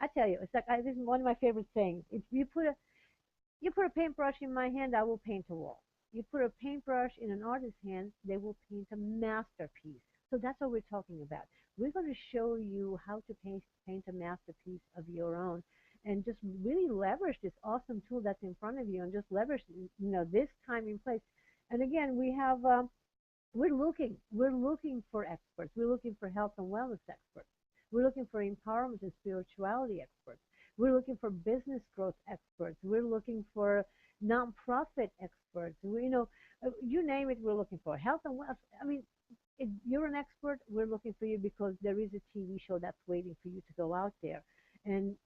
I tell you, it's like this is one of my favorite things. If you put a paintbrush in my hand, I will paint a wall. You put a paintbrush in an artist's hand, they will paint a masterpiece. So that's what we're talking about. We're going to show you how to paint a masterpiece of your own, and just really leverage this awesome tool that's in front of you, and just leverage, this time and place. And again, we have we're looking for experts. We're looking for health and wellness experts. We're looking for empowerment and spirituality experts. We're looking for business growth experts. We're looking for nonprofit experts. You name it, we're looking for health and wellness. I mean, if you're an expert, we're looking for you because there is a TV show that's waiting for you to go out there. And,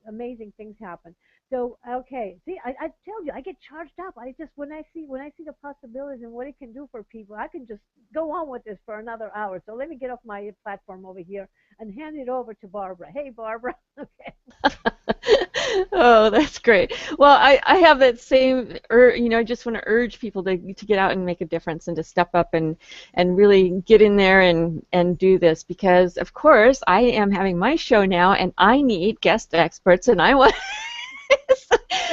amazing things happen. So, okay, see, I tell you, I get charged up. When I see the possibilities and what it can do for people, I can just go on with this for another hour. So let me get off my platform over here and hand it over to Barbara. Hey, Barbara. Okay. Oh, that's great. Well, I have that same, I just want to urge people to get out and make a difference and to step up and really get in there and do this, because, of course, I am having my show now and I need guest experts, and I want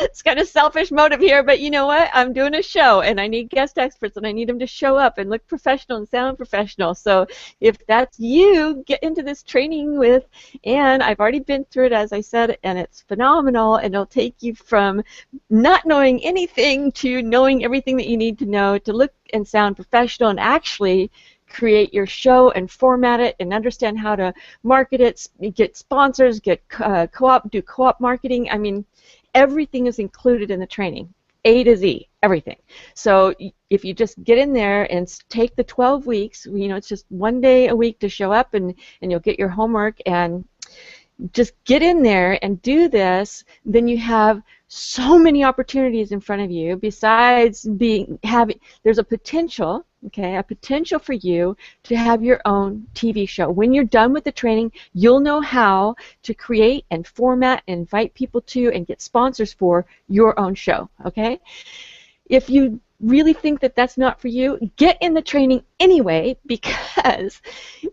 it's kind of selfish motive here, but you know what? I'm doing a show and I need guest experts and I need them to show up and look professional and sound professional. So if that's you, get into this training with Ann. I've already been through it, as I said, and it's phenomenal, and it'll take you from not knowing anything to knowing everything that you need to know to look and sound professional and actually create your show and format it and understand how to market it, get sponsors, get do co-op marketing. I mean, everything is included in the training, A to Z, everything. So if you just get in there and take the 12 weeks, it's just one day a week to show up, and you'll get your homework and just get in there and do this, then you have so many opportunities in front of you. Besides there's a potential for you to have your own TV show. When you're done with the training, you'll know how to create and format and invite people to and get sponsors for your own show, okay? If you really think that that's not for you, get in the training anyway, because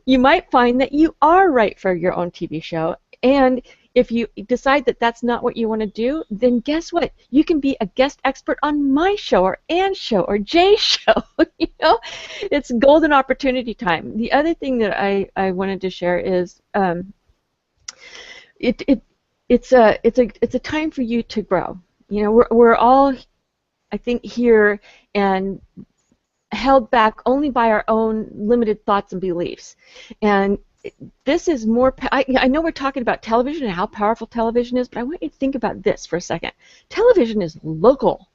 you might find that you are right for your own TV show. And if you decide that that's not what you want to do, then guess what? You can be a guest expert on my show or Ann's show or Jay's show. It's golden opportunity time. The other thing that I wanted to share is it's a time for you to grow. We're all, I think, here and held back only by our own limited thoughts and beliefs. And this is more, I know we're talking about television and how powerful television is, but I want you to think about this for a second. Television is local.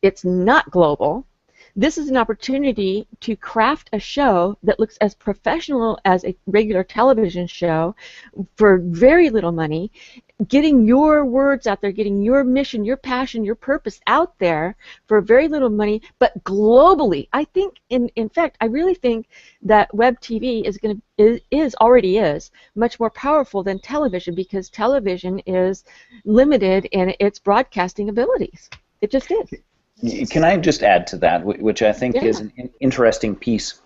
It's not global. This is an opportunity to craft a show that looks as professional as a regular television show for very little money, getting your words out there, getting your mission, your passion, your purpose out there for very little money, but globally. I think, in fact, I really think that WebTV already is much more powerful than television, because television is limited in its broadcasting abilities. It just is. Can I just add to that, which I think is an interesting piece,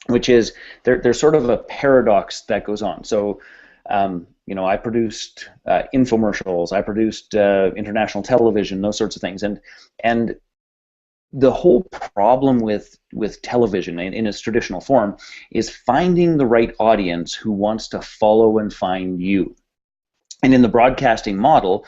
which is there's sort of a paradox that goes on. So, I produced infomercials, I produced international television, those sorts of things, and the whole problem with television in its traditional form is finding the right audience who wants to follow and find you. And in the broadcasting model,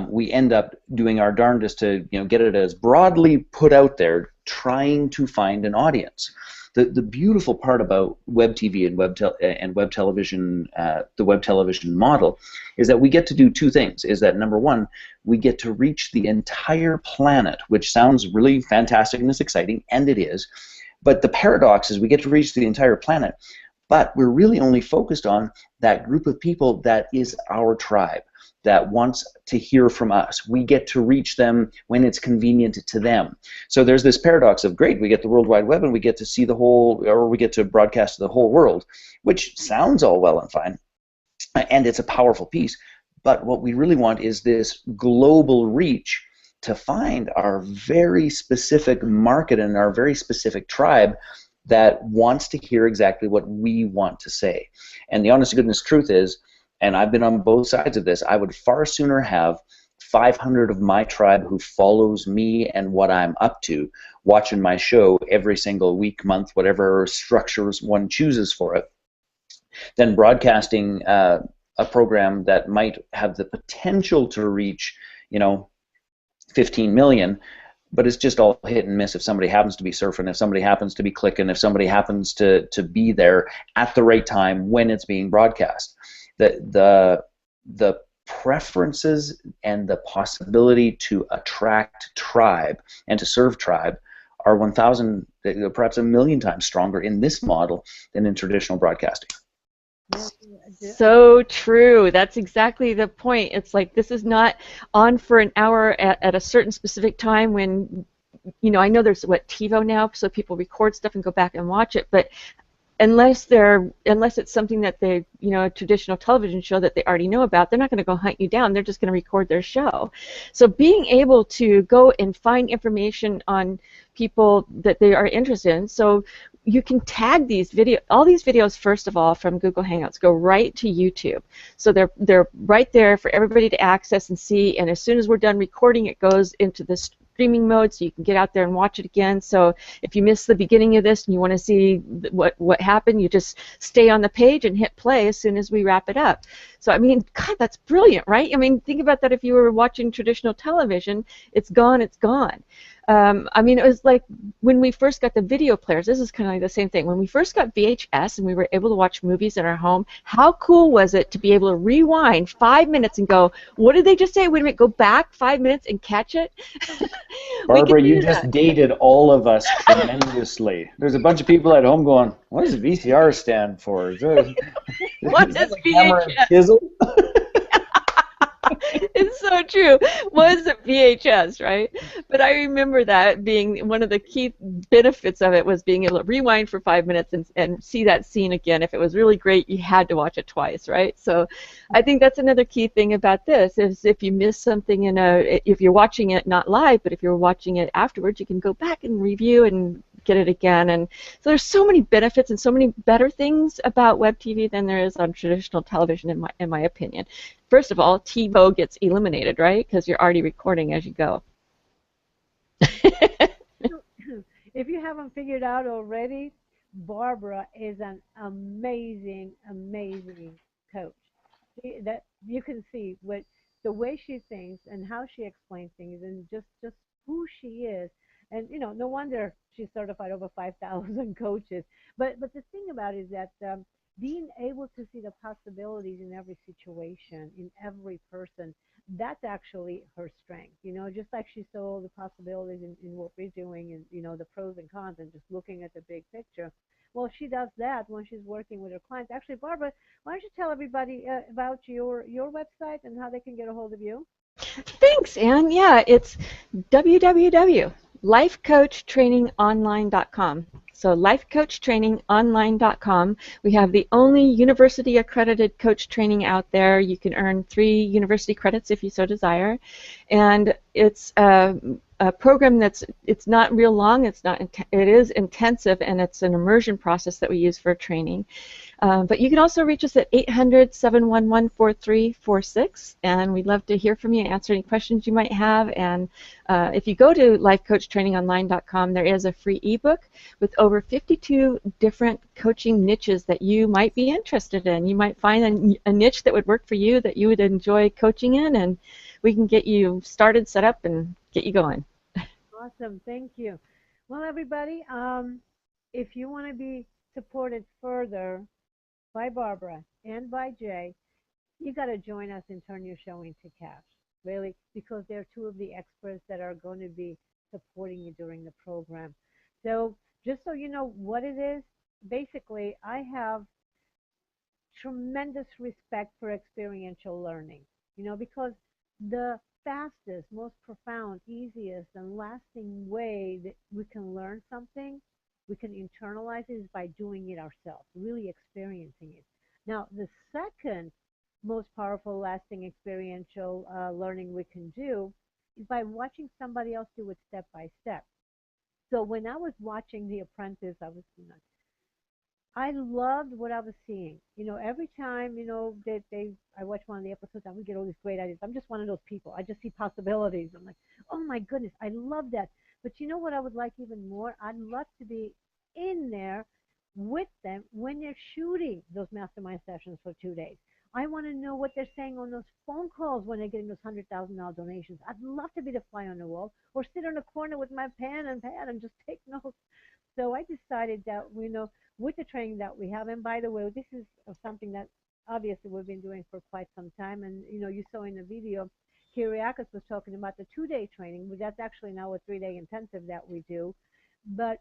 we end up doing our darndest to get it as broadly put out there, trying to find an audience. The beautiful part about web TV and web television, the web television model, is that we get to do two things. Is that, number one, we get to reach the entire planet, which sounds really fantastic and it's exciting, and it is. But the paradox is we get to reach the entire planet, But we're really only focused on that group of people that is our tribe, that wants to hear from us. We get to reach them when it's convenient to them. So there's this paradox of, great, we get the World Wide Web and we get to see the whole, or we get to broadcast to the whole world, which sounds all well and fine, and it's a powerful piece. But what we really want is this global reach to find our very specific market and our very specific tribe that wants to hear exactly what we want to say. And the honest to goodness truth is, and I've been on both sides of this, I would far sooner have 500 of my tribe who follows me and what I'm up to, watching my show every single week, month, whatever structures one chooses for it, than broadcasting a program that might have the potential to reach, 15 million, but it's just all hit and miss if somebody happens to be surfing, if somebody happens to be clicking, if somebody happens to be there at the right time when it's being broadcast. The preferences and the possibility to attract tribe and to serve tribe are 1,000, perhaps a million times stronger in this model than in traditional broadcasting. So true. That's exactly the point. It's like, this is not on for an hour at a certain specific time when, I know there's TiVo now, so people record stuff and go back and watch it, but unless it's something that they, a traditional television show that they already know about, they're not going to go hunt you down. They're just going to record their show. So being able to go and find information on people that they are interested in, so you can tag all these videos, first of all, from Google Hangouts, go right to YouTube. So they're right there for everybody to access and see, and as soon as we're done recording, it goes into the streaming mode, so you can get out there and watch it again. So if you missed the beginning of this and you want to see what happened, you just stay on the page and hit play as soon as we wrap it up. So I mean, God, that's brilliant, right? I mean, think about that. If you were watching traditional television, it's gone, it's gone. I mean, it was like when we first got the video players, this is kind of like the same thing. When we first got VHS and we were able to watch movies in our home, how cool was it to be able to rewind 5 minutes and go, what did they just say? Wait a minute, go back 5 minutes and catch it? Barbara, you just dated all of us tremendously. There's a bunch of people at home going, what does VCR stand for? What does VHS? It's so true. Was it VHS, right? But I remember that being one of the key benefits of it was being able to rewind for 5 minutes and see that scene again. If it was really great, you had to watch it twice, right? So I think that's another key thing about this is if you miss something if you're watching it not live, but if you're watching it afterwards, you can go back and review and get it again. And so there's so many benefits and so many better things about web TV than there is on traditional television, in my opinion. First of all, TiVo gets eliminated, right? Because you're already recording as you go. If you haven't figured out already, Barbara is an amazing, amazing coach. That you can see the way she thinks and how she explains things, and just who she is. And no wonder she's certified over 5,000 coaches. But the thing about it is that being able to see the possibilities in every situation, in every person, that's actually her strength. Just like she saw the possibilities in what we're doing, and the pros and cons, and just looking at the big picture. Well, she does that when she's working with her clients. Actually, Barbara, why don't you tell everybody about your website and how they can get a hold of you? Thanks, Ann. Yeah, it's www.lifecoachtrainingonline.com. So lifecoachtrainingonline.com. We have the only university accredited coach training out there. You can earn 3 university credits if you so desire. And it's a program it's not real long, it is intensive, and it's an immersion process that we use for training. But you can also reach us at 800-711-4346, and we'd love to hear from you and answer any questions you might have. And if you go to lifecoachtrainingonline.com, there is a free ebook with over 52 different coaching niches that you might be interested in. You might find a niche that would work for you, that you would enjoy coaching in, and we can get you started, set up, and get you going. Awesome. Thank you. Well, everybody, if you want to be supported further by Barbara and by Jay, you got to join us and turn your show into cash, really, because they're 2 of the experts that are going to be supporting you during the program. So just so you know what it is, basically I have tremendous respect for experiential learning, because the fastest, most profound, easiest, and lasting way that we can learn something, we can internalize it, is by doing it ourselves, really experiencing it. Now, the second most powerful, lasting experiential learning we can do is by watching somebody else do it step by step. So when I was watching The Apprentice, I loved what I was seeing. Every time, I watch one of the episodes, I would get all these great ideas. I'm just one of those people. I just see possibilities. I'm like, oh my goodness, I love that. But you know what I would like even more? I'd love to be in there with them when they're shooting those mastermind sessions for 2 days. I want to know what they're saying on those phone calls when they're getting those $100,000 donations. I'd love to be the fly on the wall, or sit on a corner with my pen and pad and just take notes. So I decided that, with the training that we have, and by the way, this is something that obviously we've been doing for quite some time, and you saw in the video, Kyriakis was talking about the 2-day training, but that's actually now a 3-day intensive that we do. But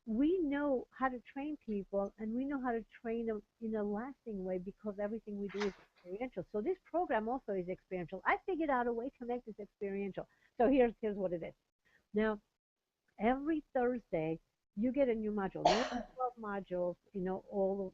we know how to train people, and we know how to train them in a lasting way, because everything we do is experiential. So this program also is experiential. I figured out a way to make this experiential. So here's what it is. Now, every Thursday, you get a new module. There are 12 modules, all,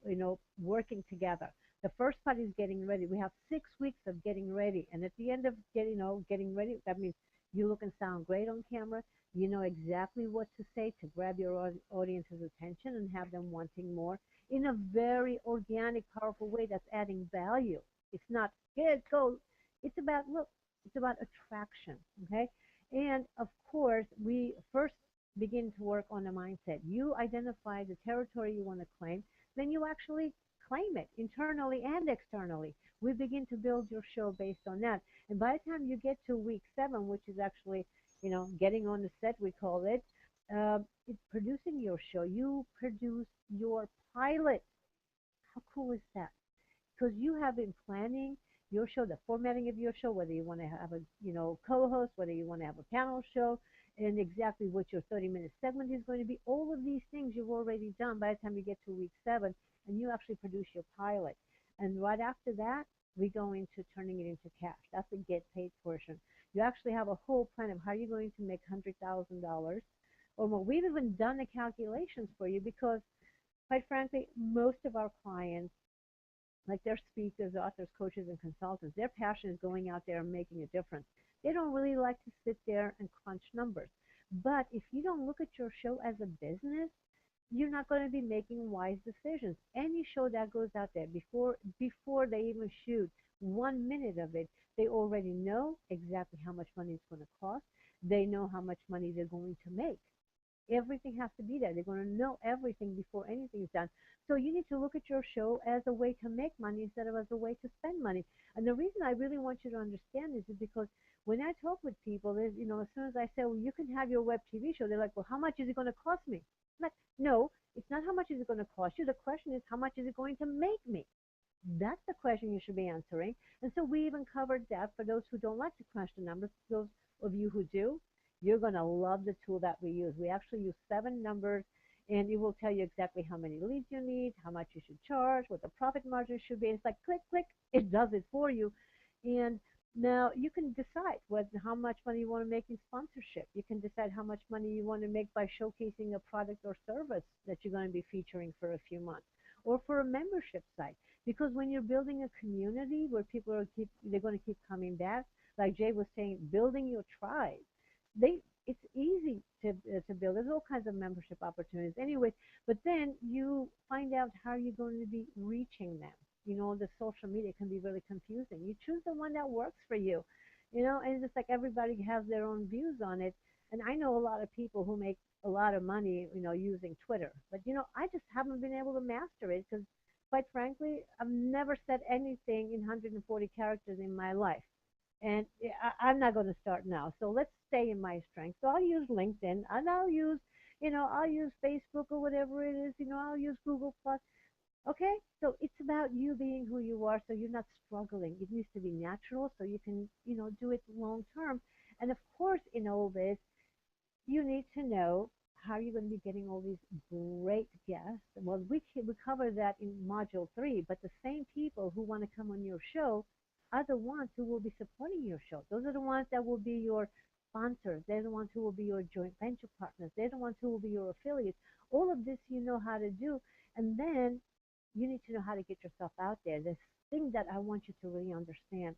working together. The first part is getting ready. We have 6 weeks of getting ready. And at the end of getting ready, that means you look and sound great on camera. You know exactly what to say to grab your audience's attention and have them wanting more in a very organic, powerful way that's adding value. It's not, get go. It's about, look, it's about attraction, okay? And of course, we first begin to work on the mindset. You identify the territory you want to claim, then you actually claim it internally and externally. We begin to build your show based on that. And by the time you get to week 7, which is actually, getting on the set, we call it, it's producing your show. You produce your pilot. How cool is that? Because you have been planning your show, the formatting of your show, whether you want to have a co-host, whether you want to have a panel show, and exactly what your 30-minute segment is going to be. All of these things you've already done by the time you get to week 7, and you actually produce your pilot. And right after that, we go into turning it into cash. That's the get paid portion. You actually have a whole plan of how you're going to make $100,000 or more. We've even done the calculations for you, because, quite frankly, most of our clients, like their speakers, authors, coaches, and consultants, their passion is going out there and making a difference. They don't really like to sit there and crunch numbers. But if you don't look at your show as a business, you're not going to be making wise decisions. Any show that goes out there, before they even shoot 1 minute of it, they already know exactly how much money it's going to cost. They know how much money they're going to make. Everything has to be there. They're going to know everything before anything is done. So you need to look at your show as a way to make money instead of as a way to spend money. And the reason I really want you to understand this is because when I talk with people, as soon as I say, well, you can have your web TV show, they're like, well, how much is it going to cost me? I'm like, no, it's not how much is it going to cost you. The question is, how much is it going to make me? That's the question you should be answering. And so we even covered that for those who don't like to crunch the numbers. Those of you who do, you're going to love the tool that we use. We actually use 7 numbers, and it will tell you exactly how many leads you need, how much you should charge, what the profit margin should be. It's like click, click, it does it for you. And now you can decide how much money you want to make in sponsorship. You can decide how much money you want to make by showcasing a product or service that you're going to be featuring for a few months, or for a membership site. Because when you're building a community where people they're going to keep coming back, like Jay was saying, building your tribe. It's easy to build. There's all kinds of membership opportunities anyway, but then you find out how you're going to be reaching them. The social media can be really confusing. You choose the one that works for you, and it's like everybody has their own views on it. And I know a lot of people who make a lot of money, using Twitter, but I just haven't been able to master it, because quite frankly, I've never said anything in 140 characters in my life. And I'm not going to start now. So let's stay in my strength. So I'll use LinkedIn, and I'll use Facebook or whatever it is. I'll use Google Plus. Okay? So it's about you being who you are, so you're not struggling. It needs to be natural, so you can, do it long term. And of course, in all this, you need to know how are you going to be getting all these great guests? Well, we cover that in Module 3, but the same people who want to come on your show are the ones who will be supporting your show. Those are the ones that will be your sponsors. They're the ones who will be your joint venture partners. They're the ones who will be your affiliates. All of this you know how to do, and then you need to know how to get yourself out there. The thing that I want you to really understand,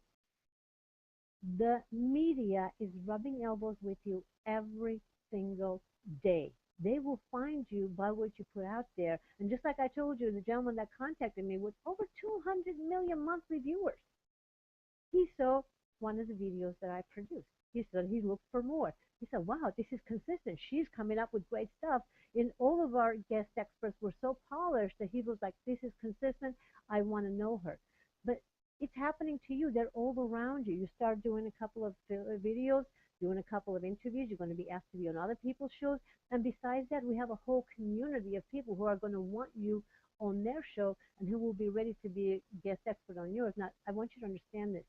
the media is rubbing elbows with you every single day. They will find you by what you put out there. And just like I told you, the gentleman that contacted me with over 200 million monthly viewers, he saw one of the videos that I produced. He said he looked for more. He said, wow, this is consistent. She's coming up with great stuff. And all of our guest experts were so polished that he was like, this is consistent. I want to know her. But it's happening to you. They're all around you. You start doing a couple of videos, doing a couple of interviews. You're going to be asked to be on other people's shows. And besides that, we have a whole community of people who are going to want you on their show and who will be ready to be a guest expert on yours. Now, I want you to understand this.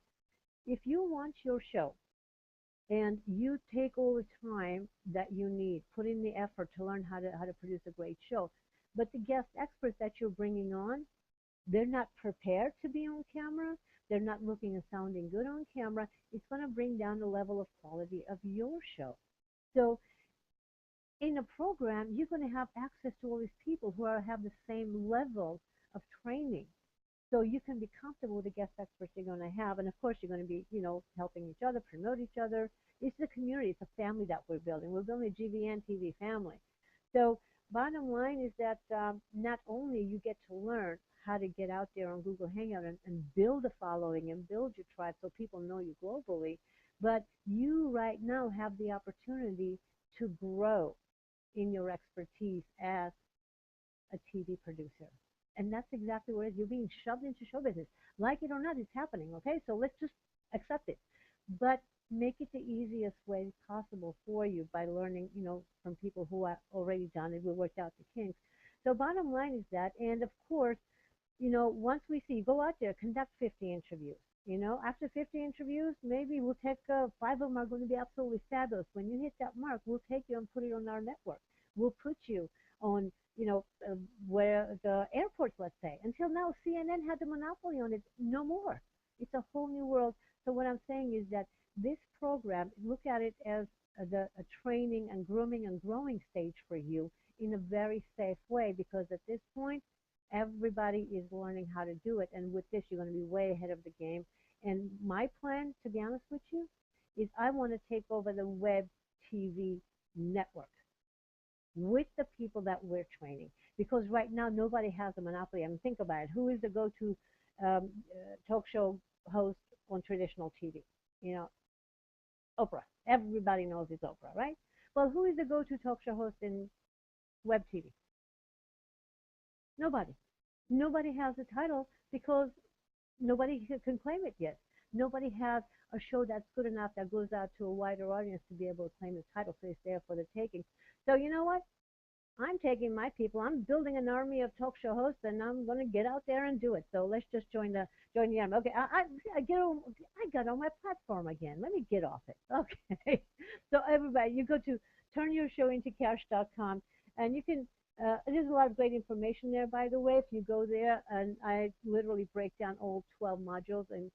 If you want your show and you take all the time that you need, put in the effort to learn how to produce a great show, but the guest experts that you're bringing on, they're not prepared to be on camera, they're not looking and sounding good on camera, it's going to bring down the level of quality of your show. So in a program, you're going to have access to all these people who have the same level of training. So you can be comfortable with the guest experts you're going to have. And of course, you're going to be, helping each other, promote each other. It's a community. It's a family that we're building. We're building a GVN TV family. So bottom line is that not only you get to learn how to get out there on Google Hangout and build a following and build your tribe so people know you globally, but you right now have the opportunity to grow in your expertise as a TV producer. And that's exactly what it is. You're being shoved into show business. Like it or not, it's happening, okay? So let's just accept it. But make it the easiest way possible for you by learning, from people who have already done it. We worked out the kinks. So bottom line is that, and of course, once we see, go out there, conduct 50 interviews. After 50 interviews, maybe we'll take 5 of them are going to be absolutely fabulous. When you hit that mark, we'll take you and put it on our network. We'll put you on where the airports, let's say. Until now, CNN had the monopoly on it. No more. It's a whole new world. So what I'm saying is that this program, look at it as a training and grooming and growing stage for you in a very safe way, because at this point, everybody is learning how to do it. And with this, you're going to be way ahead of the game. And my plan, to be honest with you, is I want to take over the web TV network with the people that we're training, because right now nobody has a monopoly. I mean, think about it. Who is the go-to talk show host on traditional TV? Oprah. Everybody knows it's Oprah, right? Well, who is the go-to talk show host in web TV? Nobody. Nobody has a title because nobody can claim it yet. Nobody has a show that's good enough that goes out to a wider audience to be able to claim the title, so it's there for the taking. So you know what? I'm taking my people. I'm building an army of talk show hosts, and I'm going to get out there and do it. So let's just join the army. Okay, I got on my platform again. Let me get off it. Okay. So everybody, you go to turnyourshowintocash.com, and you can. There's a lot of great information there, by the way. If you go there, and I literally break down all 12 modules and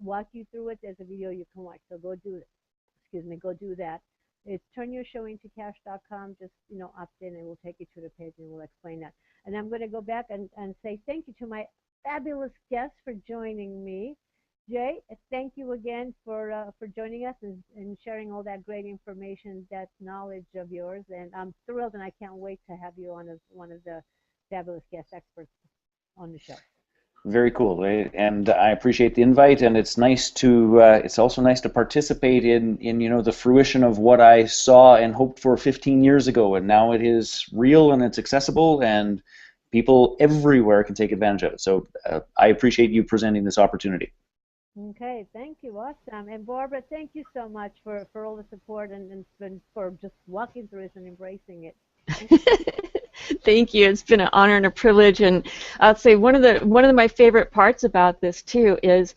walk you through it. There's a video you can watch. So go do it. Go do that. It's turnyourshowintocash.com. Just, opt in, and we'll take you to the page, and we'll explain that. And I'm going to go back and say thank you to my fabulous guests for joining me. Jay, thank you again for joining us and sharing all that great information, that knowledge of yours. And I'm thrilled, and I can't wait to have you on as one of the fabulous guest experts on the show. Very cool, and I appreciate the invite. And it's nice to it's also nice to participate in the fruition of what I saw and hoped for 15 years ago, and now it is real and it's accessible, and people everywhere can take advantage of it. So I appreciate you presenting this opportunity. Okay, thank you, awesome. And Barbara, thank you so much for all the support and for just walking through this and embracing it. Thank you. It's been an honor and a privilege, and I'll say one of my favorite parts about this too is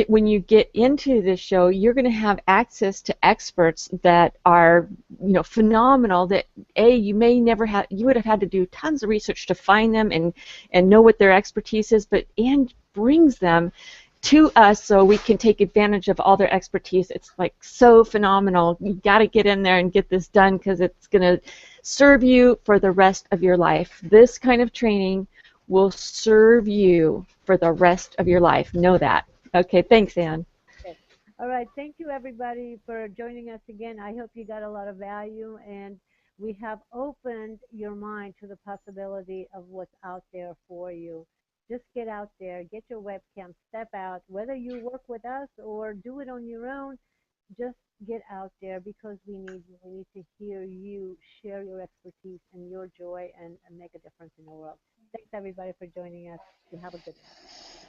when you get into this show, you're going to have access to experts that are, phenomenal. That you may never have, you would have had to do tons of research to find them and know what their expertise is, but Anne brings them to us so we can take advantage of all their expertise. It's like so phenomenal. You got to get in there and get this done because it's going to serve you for the rest of your life. This kind of training will serve you for the rest of your life. Know that. Okay, thanks, Anne. Okay. All right. Thank you, everybody, for joining us again. I hope you got a lot of value, and we have opened your mind to the possibility of what's out there for you. Just get out there, get your webcam, step out, whether you work with us or do it on your own, just get out there because we need you. We need to hear you share your expertise and your joy and make a difference in the world. Thanks, everybody, for joining us. You have a good one.